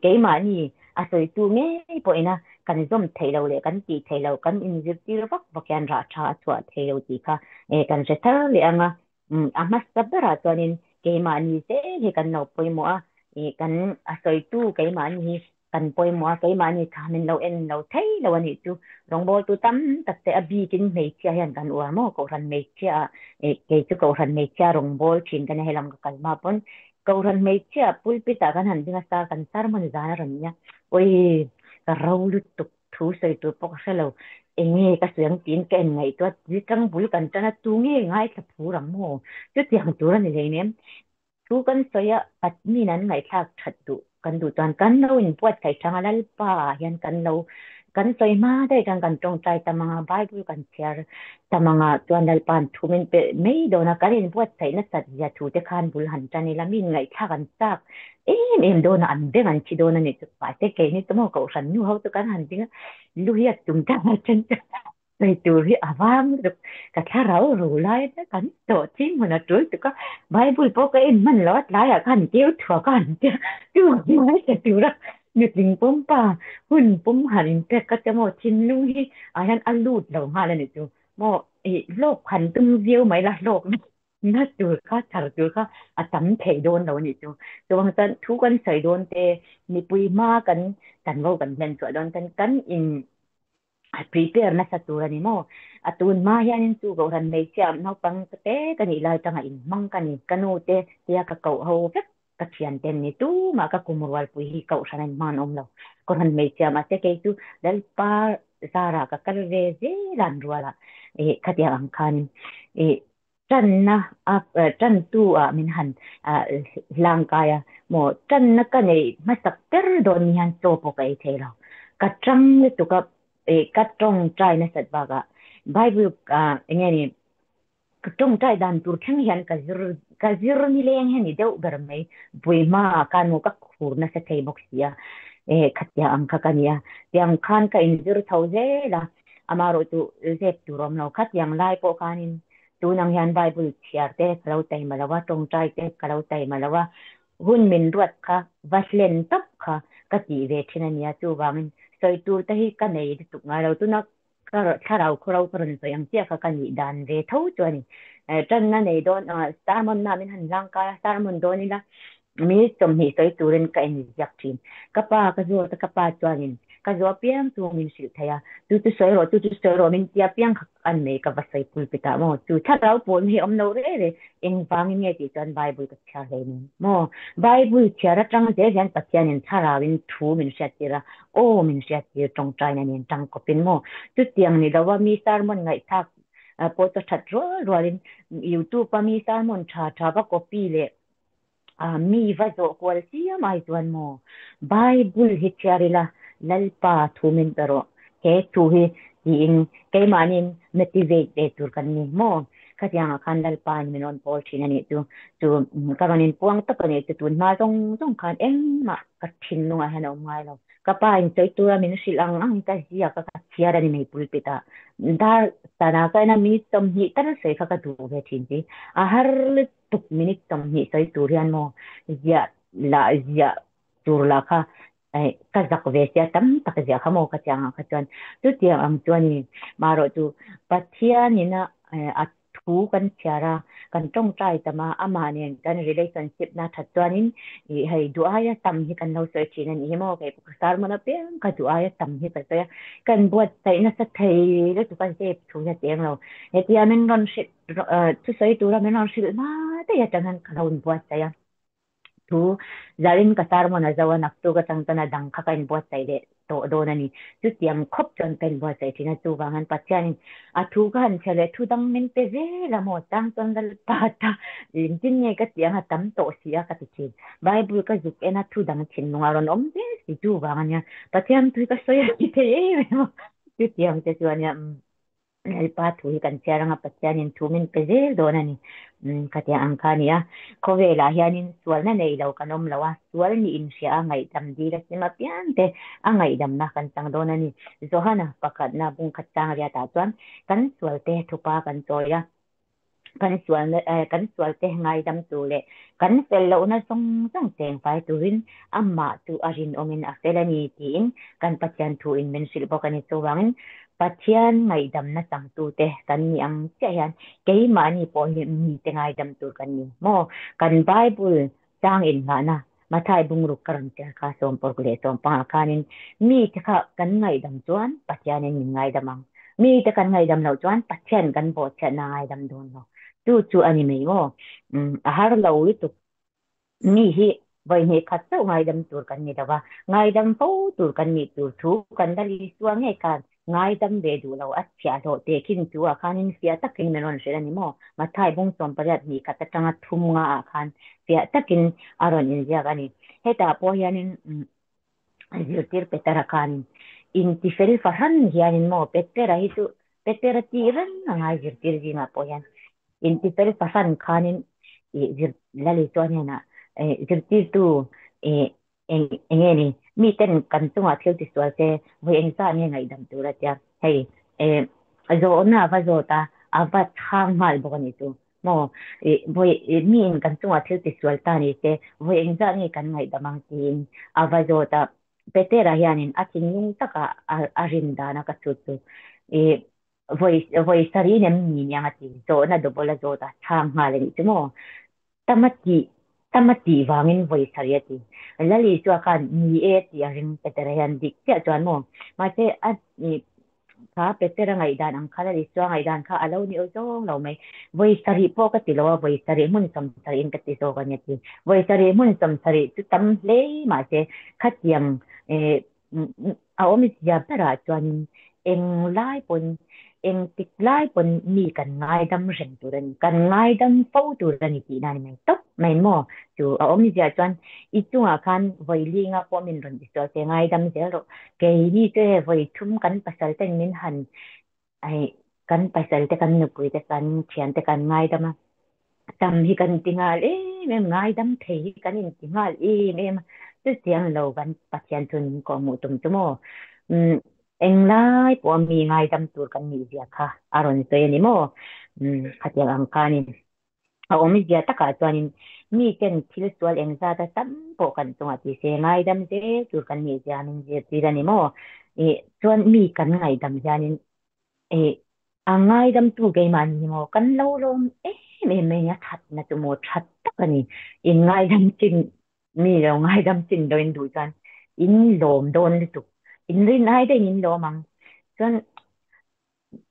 kai mani a soi tu nge po ina kan zom thailo le kan ti thailo kan in zir ti vak bakyan ra tha chu thailo ti ka kan je thar le anga amas sabara tonin cái mà như thế thì cần nộp bồi mua cần soi tu cái mà như cần bồi mua cái mà như thà mình lâu en lâu thấy lâu anh tu rong bol tu tâm tất te abi kin mấy chia hiện cần uar mo ko ran mấy chia cái tu ko ran mấy chia rong bol chin kan helam ka kalma pon kauran may chia pulpita kan han dinga sa kan sarmon zana ranya oi ka rawlu tuk thu sai tu pok selo enge ka suyang tin ken ngai to jikang bul kan chana tunge ngai ka phuram mo chu tiang turan ni leinem tu kan soya patni nan ngai thak that tu kan du tan kan lo in puat kai thang alal pa yan kan lo kan soy ma dai kan tong chai ta mga bible kan share ta mga tuan dal pan thumin pe mei do na karin puat sai na sat ya thu te khan bul han chani la min ngai tha kan sak em do na an de an chi do na ni tu pa te ke ni to mo ko san nu ho tu kan han ding lu hiat tum ta chenในตัวที่อาว่างก็แค่เรารู้ไล่แต่กันตัวที่มันจุดก็ไบเบิลพวกเอ็นมันลอดไล่อะกันเกี่ยวถั่วกันเจ้าดูไม่จะดูละนึกถึงปุ่มป่าหุ่นปุ่มหันแต่ก็จะมอชินลุยอายันอลูดเราหาแล้วนี่จูมอโลกพันตึงเดียวไหมล่ะโลกน่าจูข้าฉันจูข้าอาจำเทโดนเรานี่จูตัวมันจะทุกคนใส่โดนเตมีปุยมากันกันว่ากันเป็นส่วนโดนกันอิน prepare na sa tura ni mo atun ma yan su go ran nei siam no pang te kani lai tanga in mang kani kanu te tia ka kau ho vek ka thian ten ni tu ma ka kumurwal pui hi kau sanan man om lo ko ran nei siam ate ke tu dal pa sara ka kal ve je ran ruala ka tia ang kan chan na chan tu min han lang kaya mo chan na kani masak ter don yan so po kai the lo ka chang ni tu ka ka trong trai na sat baga bible ngeni ka trong trai dan tur thang hian ka zir ni leng hen ni deu ber mai bui ma kan mo ka khur na sa thei box ya khatya ang ka kania tiang khan ka in zir thauze la amaro tu zep tu rom no khatyang lai po kanin tu nang hian bible thiar te kalo tai malawa trong trai te kalo tai malawa hun min ruat kha vaslen top kha ka ti ve thinania chu wangin soi tu te hi ka nei tu nga lo tu na ka rau khro kron so yang tia ka ni dan ve thau chu ni tan na nei don starmon na min han lang ka starmon don ni la mi chom hi soi tu ren ka ni yak thin ka pa ka zo ta ka pa chuanin ka zo piang tu min sil thaya tu soi ro min tia piang an nei ka vasai pulpita mo tu tha rau pon hi om no re eng wang nge ti chan bible ka cha le ni mo bible chara tang je jan pathianin tharawin thu min sha tira o min sha ti tong trai na nin tang ko pin mo tu tiang ni dawa mi sermon ngai thak po to that ro rin youtube pa mi sermon tha ba copy le mi va zo kwal sia mai tuan mo bible hi charila lalpa thumin pero ke tu hi in ke manin motivate de tur kan ni mo katyang kan lalpa ni menon pol thina ni tu karonin puang ta kan tu ma jong kan em ma ka thin nu a hano mai lo kapa in toi tu min silang ang ka sia ka siara ni mai pulpita dar tana ka na mi tom hi tar se ka tu ve thin ji a har tuk minit tom hi sai turian mo ya ya tur la ka ka zak ve sia tam tak ja khamo ka chang ka chuan tu tiang ang chuan ni maro tu pathia ni na a thu kan chiara kan tong trai tama ama ne kan relationship na that chuanin hei duaya tam hi kan lo search in ni mo ke sar mana pe ka duaya tam hi ka ta kan buat sai na sa thei le tu kan se thu ya teng lo he tia men ron shit tu sai tu ra men ron shit ma ta ya tangan kalon buat saya tu zarin ka sar mo na zawan aktu ka tang tana dang ka kain buat sai de to do na ni tu tiang khop chon pen buat sai tina tu wangan patyan a thu kan chale thu dang min pe ve la mo tang ton dal pa ta tin ne ka tiang ha tam to sia ka ti bible ka juk ena thu dang chin ngaron om de si tu wangan ya patyan tu ka soya ki te mo tu tiang te chuan ya pa thu kan chara nga patyanin thu min pe ve do na ni katia angkania kovela hianin sual na nei lo kanom lawa sual ni in sia ngai dam di la sima piante angai dam na kan tang do na ni zohana pakat na bung khatang ria ta chuan kan sual te thupa kan choya kan sual te ngai dam tu le kan fel lo na song song teng pai turin amma tu arin omin aselani tin kan patyan thu in men sil bokani chuwangin pathian ngai dam na sang tu te kan ni ang chayan ke mani po ni te ngai dam tu kan ni mo kan bible tang in na mathai bungruk karan te ka som por le som pa kanin mi te ka kan ngai dam chuan pathian ni ngai damang mi te kan ngai dam lo chuan pathian kan bo cha ngai dam don lo tu chu ani mai mo a har lo tu mi hi vai ne khatsa ngai dam tur kan ni dawa ngai dam po tur kan ni tur thu kan dali suang he kan ngai dam be du lo at chia do te kin tu a khanin sia takin menon shela ni mo ma thai bung som parat ni kata tanga thum nga a khan sia takin aron in ja gani heta po yanin zirtir petara kan in tifel fahan yanin mo petera hitu petera tiran ngai zirtir ji ma po yan intifel pasan kanin lali to na zirtir tu engeni mi ten kan tunga thil ti so se voi eng sa nge ngai dam tu ra tia hei zo na va zo ta ava thang mal bo ni tu mo voi mi en kan tunga thil ti so ta ni se voi eng sa nge kan ngai damang tin ava zo ta petera hianin atin yung taka arinda na ka tu voi sari nem ni nya ati zo na do bola zo ta thang ma le ni mo tamati tamati wangin voi sari ati lali chu kan ni e ti aring petere yan dik te chuan mo ma se a ni ka petera ngai dan ang khala ri chu ngai dan kha alo ni o zong lo mai voi sari po ka ti lo voi sari mun som sari in ka ti so ka nya ti voi sari mun som sari tu tam le ma se khat yang e a omi ya para chuan eng lai pon eng tik lai pon mi kan ngai dam reng tu ran kan ngai dam po tu ran ti na ni mai tok mai mo chu a omi ja chuan I chu a khan voi li nga po min ron ti so se ngai dam se ro ke ni te voi thum kan pasal ten min han ai kan pasal te kan nu pui te kan thian te kan ngai dam tam hi kan tingal mem ngai dam thei kan in tingal mem tu tiang lo kan pathian thun ko mu tum chu mo eng lai po mi ngai dam tur kan ni dia kha aron te ni mo khatiang ang kanin a omi dia taka chuanin mi ken thil sual eng za ta tam po kan tunga ti se ngai dam se tur kan ni dia min je ti ra ni mo chuan mi kan ngai dam janin e angai dam tu ge man ni mo kan lo lom me nya that na tu mo that tak ani in ngai dam chin mi lo ngai dam chin do in du chan in lom don li tu in rin ai de in lo mang chuan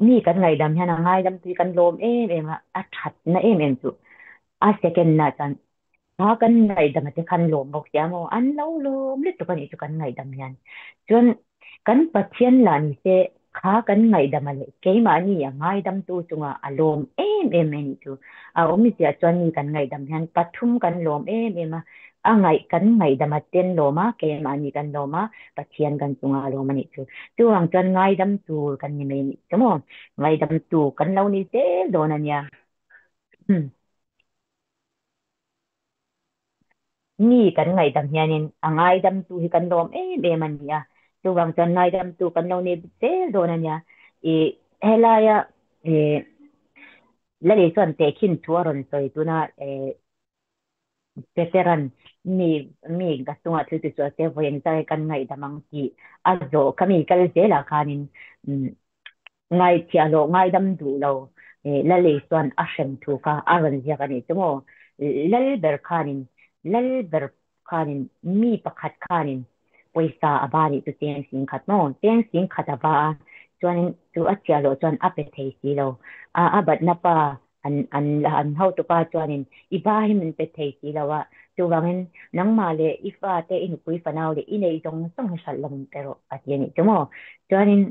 mi kan ngai dam hian ngai dam tu kan lom em a that na em chu a second na chan ha kan ngai dam te kan lom bok ya mo an lo lom li tu kan I tu kan ngai dam hian chuan kan pathian la ni se kha kan ngai dam ale ke ma ni ya ngai dam tu chunga alom em ni tu a omi sia chuan ni kan ngai dam hian pathum kan lom em a ngai kan ngai dam ten loma ke ma ni kan loma pathian kan chunga lom ani tu ang chuan ngai dam tu kan ni me ni chamo ngai dam tu kan lo ni te do na nya ni kan ngai dam hianin a ngai dam tu hi kan lom em an nia tu wang chuan ngai dam tu kan lo ni te do na nya helaya la le chuan te khin thuaron soi tu na veteran mi gatunga thu tu so te voyen tai kan ngai damang ki azo kami kal zela khanin ngai tia lo ngai dam du lo la le chuan a shem thu ka aran zia ka ni chumo lal ber khanin lal ber khanin mi pakhat khanin poisa abani tu teng sing khat no teng sing khat aba chuan tu a tia lo chuan a pe thei si lo a bat na pa an hau tu pa chuanin iba hi min pe thei si lo wa tu wangin nang ma le ifa te in pui fanau le inei dong song hal lam pero atiani chumo chuanin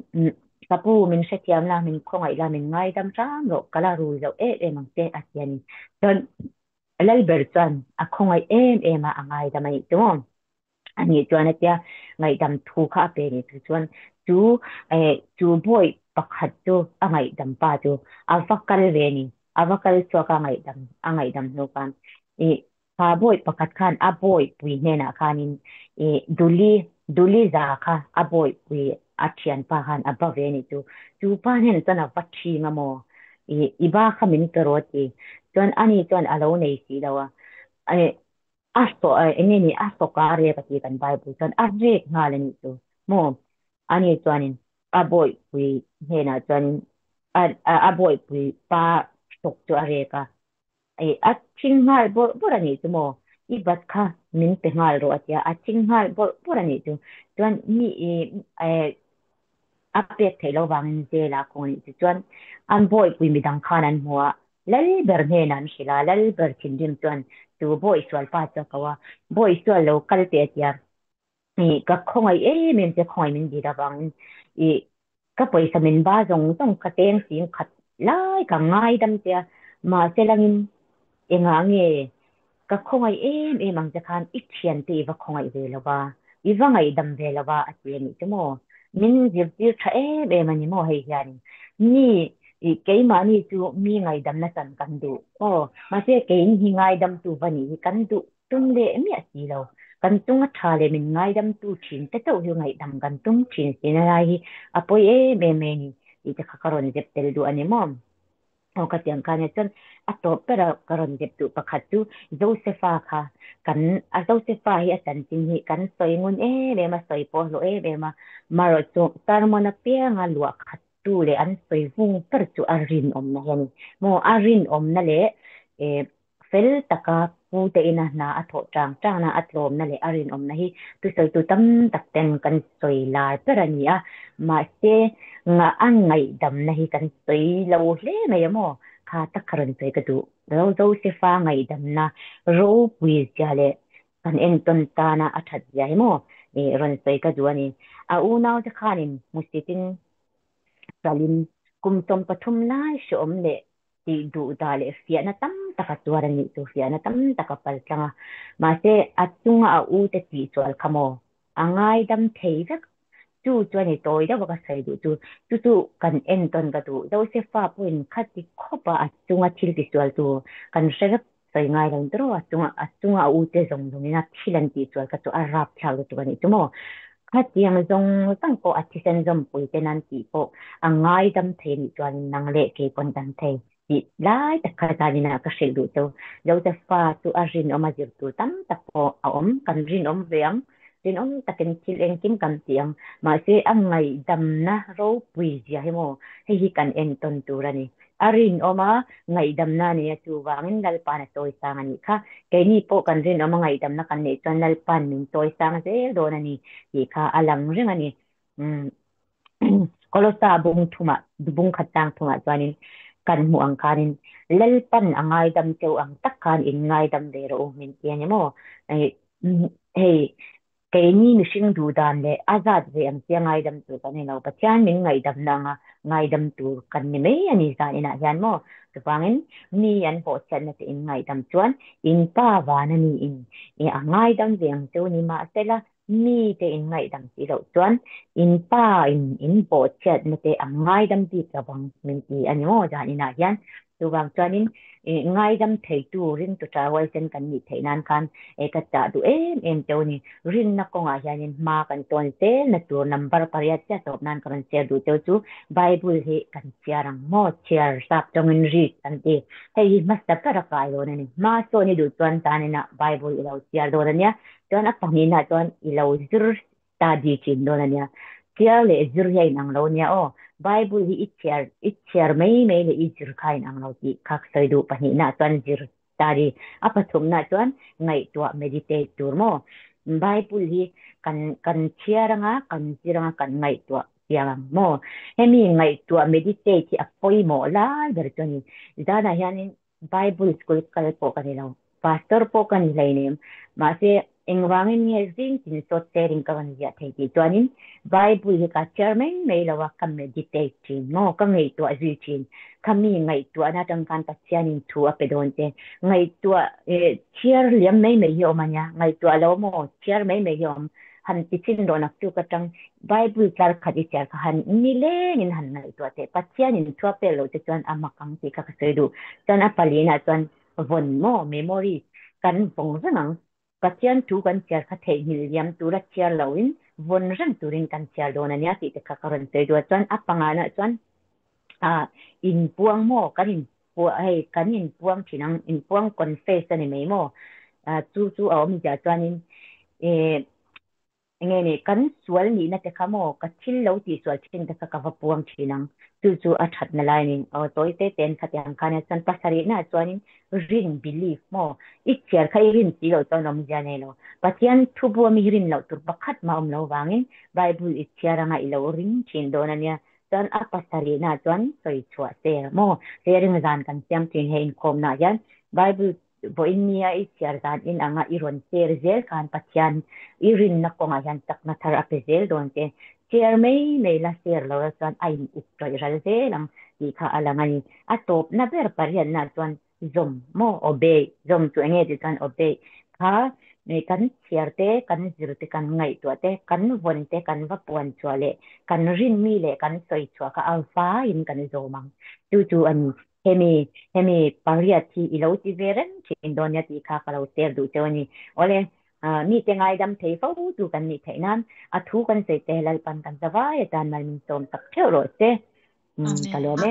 kapu min setiam la min khongai la min ngai dam tang ro kala ru lo mang te atiani chuan lal ber chuan a khongai a angai damai chumo ani chuan atia ngai dam thu kha pe ni chuan chu chu boy pakhat chu a ngai dam pa chu avakal ve ni avakal chu ka ngai dam a ngai dam no kan pa boy pakhat khan a boy pui ne na khanin duli za kha a boy pui a thian pa khan a ba ve ni chu pa nen chana pathi nga mo iba khamin karoti chuan ani chuan alo nei si dawa asto ene ni asto kare pati kan bible kan arre ngale ni tu mo ani chuanin a boy pui hena chuanin a boy pui pa tok chu are ka a chinghal bor ani tu mo I bat kha min pe ngal ro atia a chinghal bor ani tu chuan mi a pe thelo wang je la ko ni chuan an boy pui mi dang khan an huwa lal ber ne nan shila lal ber chin dim chuan tu boy swal pa cha kawa boy swal local te tia ka khongai men te khoi min di da bang i ka poisa min ba zong ka teng sing khat lai ka ngai dam tia ma selangin enga nge ka khongai ang ja khan i thian te va khongai ve lawa i wa ngai dam ve lawa a ti ni chmo min jib ti tha mani mo hei hian ni i ke ma ni chu mi ngai dam na chan kan du ma se ke hi ngai dam tu va ni kan du tum le mi a ti lo kan tung a tha le min ngai dam tu thin te to hi ngai dam kan tung thin sin a hi a poi me ni i ta karon jep tel du ani mo o ka tiang ka ne chon a to pera karon jep tu pakhat tu Josepha kha kan a Josepha hi a chan tin hi kan soi ngun le ma soi po lo le ma maro chu tar mo na pe nga lua khat tu le an soi vung per chu a rin om na yani mo a rin om na le e fel taka pu te ina na a tho tang na atlom na le a rin om na hi tu soi tu tam tak ten kan soi la pera ni a ma se nga an ngai dam na hi kan soi lo hle mai mo kha ta karon soi ka du zo se fa ngai dam na ro pui ja le kan en ton ta na athat ja mo ron soi ka du ani a u naw ta khanin musitin salim kum tom pathum lai shom le ti du da le fia na tam ta ka tuara ni tu fia na tam ta ka pal tanga ma se atunga a u te ti chwal khamo angai dam thei chu chuan ni toy da baka sai du chu kan en ton ka tu do se fa puin khati khopa a chunga thil ti chual tu kan sera sai ngai ran tro a chunga u te zong dong na thilan ti chual ka tu a rap thal tu ni tu mo khati ang zong tang ko a thi sen zom pui te nan ti po a ngai dam the ni chuan nang le ke kon dan the ti lai ta kha ta ni na ka shil du tu do se fa tu a rin o ma jir tu tam ta po a om kan rin om veang rin om takin thil en kim kam tiang ma se ang ngai dam na ro pui ja hi mo hi kan en ton tu rani arin oma ngai dam na ni chu wangin dal pa na toy sang ani kha ke ni po kan rin oma ngai dam na kan ne chan dal pan min toy sang se do na ni hi kha alang ring ani kolosa bung thuma bung khatang thuma chanin kan mu ang kanin lal pan angai dam cheu ang takkan in ngai dam de ro min tiani mo hey cái ni mi sing du dan le azad ve am tia ngai dam tu kan lo pa chan min ngai dam na nga ngai dam tu kan ni me ani za ina yan mo tu pangin ni an po chan na in ngai dam chuan in pa wa na ni in a ngai dam ve ang tu ni ma se la mi te in ngai dam ti lo chuan in pa in po chat na te ang ngai dam ti ka bang min ti ani mo za ina yan tu bang chuan in ngai dam thei tu rin tu tra wai sen kan ni thei nan kan ka cha du em to ni rin na ko nga hianin ma kan ton te na tu number pariat cha top nan kan share du chu bible he kan chiarang mo share sap tong in ri kan te hei mas ta para kai lo ni ma so ni du tuan ta ni na bible ilo share do nya tuan apa ni na tuan ilo zur study chin do nya kia le zur hei nang lo nya o bible hi it share mai le i zur kai nang lo ti khak sai du pa ni na tuan zur study apa thum na tuan ngai tua meditate tur mo Bible hi kan chiaranga kan jiranga kan ngai tua yang mo hemi ngai tua meditate apoi mo la bertoni dana hianin Bible school kal po kanilo pastor po kan lainem mase engwangin ni zing tin so tering kan ya thei ti tuanin Bible hi ka chairman mai lawa kan meditate mo kan ngai tua zi chin kami ngai tua na tang kan ta chianin thu apedonte ngai tua chiar liam mai mai yo manya ngai tua lo mo chiar mai mai yom han ti chin do nak tu ka tang Bible klar khadi chiar ka han ni le nin han ngai tua te pa chianin thua pe lo te chuan amakang ti ka se du chuan a palina chuan von mo memory kan bong rang pathian tu kan chiar kha thei hil yam tu ra chiar loin von ran turin kan chiar do na nya ti te kha karon te do chuan apanga na chuan in puang mo kanin pu ai kanin puang thinang in puang confess ani mai mo chu awm ja chuanin e nge ne kan sual ni na te khamo ka thil lo ti sual thin ta ka va puang thinang chu a that na lai ning toy te ten khatyang khane chan pasari na chuanin rin belief mo I chiar khai rin ti lo to nom ja ne lo patian thu bu mi rin lo tur pakhat ma om lo wangin bible I chiaranga I lo ring thin do na nya chuan a pasari na chuan soi chua te mo ring zan kan siam tin he in khom na yan Bible boin nia I siar zan in anga iron ter zel kan pathian irin na konga yan tak na thar apezel don te siar mei la siar lo chuan ai uttoi ral zelang ti kha alangani atop na ber parian na chuan zom mo obey zom chu enge ti chuan obey kha kan siarte kan zirte kan ngai to te kan von te kan va puan chuale kan rin mi le kan soi chua ka alpha in kan zomang chu ani hemi pariati ilo ti veren chi indonia ti kha kalo ter du choni ole mi te ngai dam thei fo tu kan ni theinan a thu kan se te lal pan kan zawai tan mal min som tak thero te kalome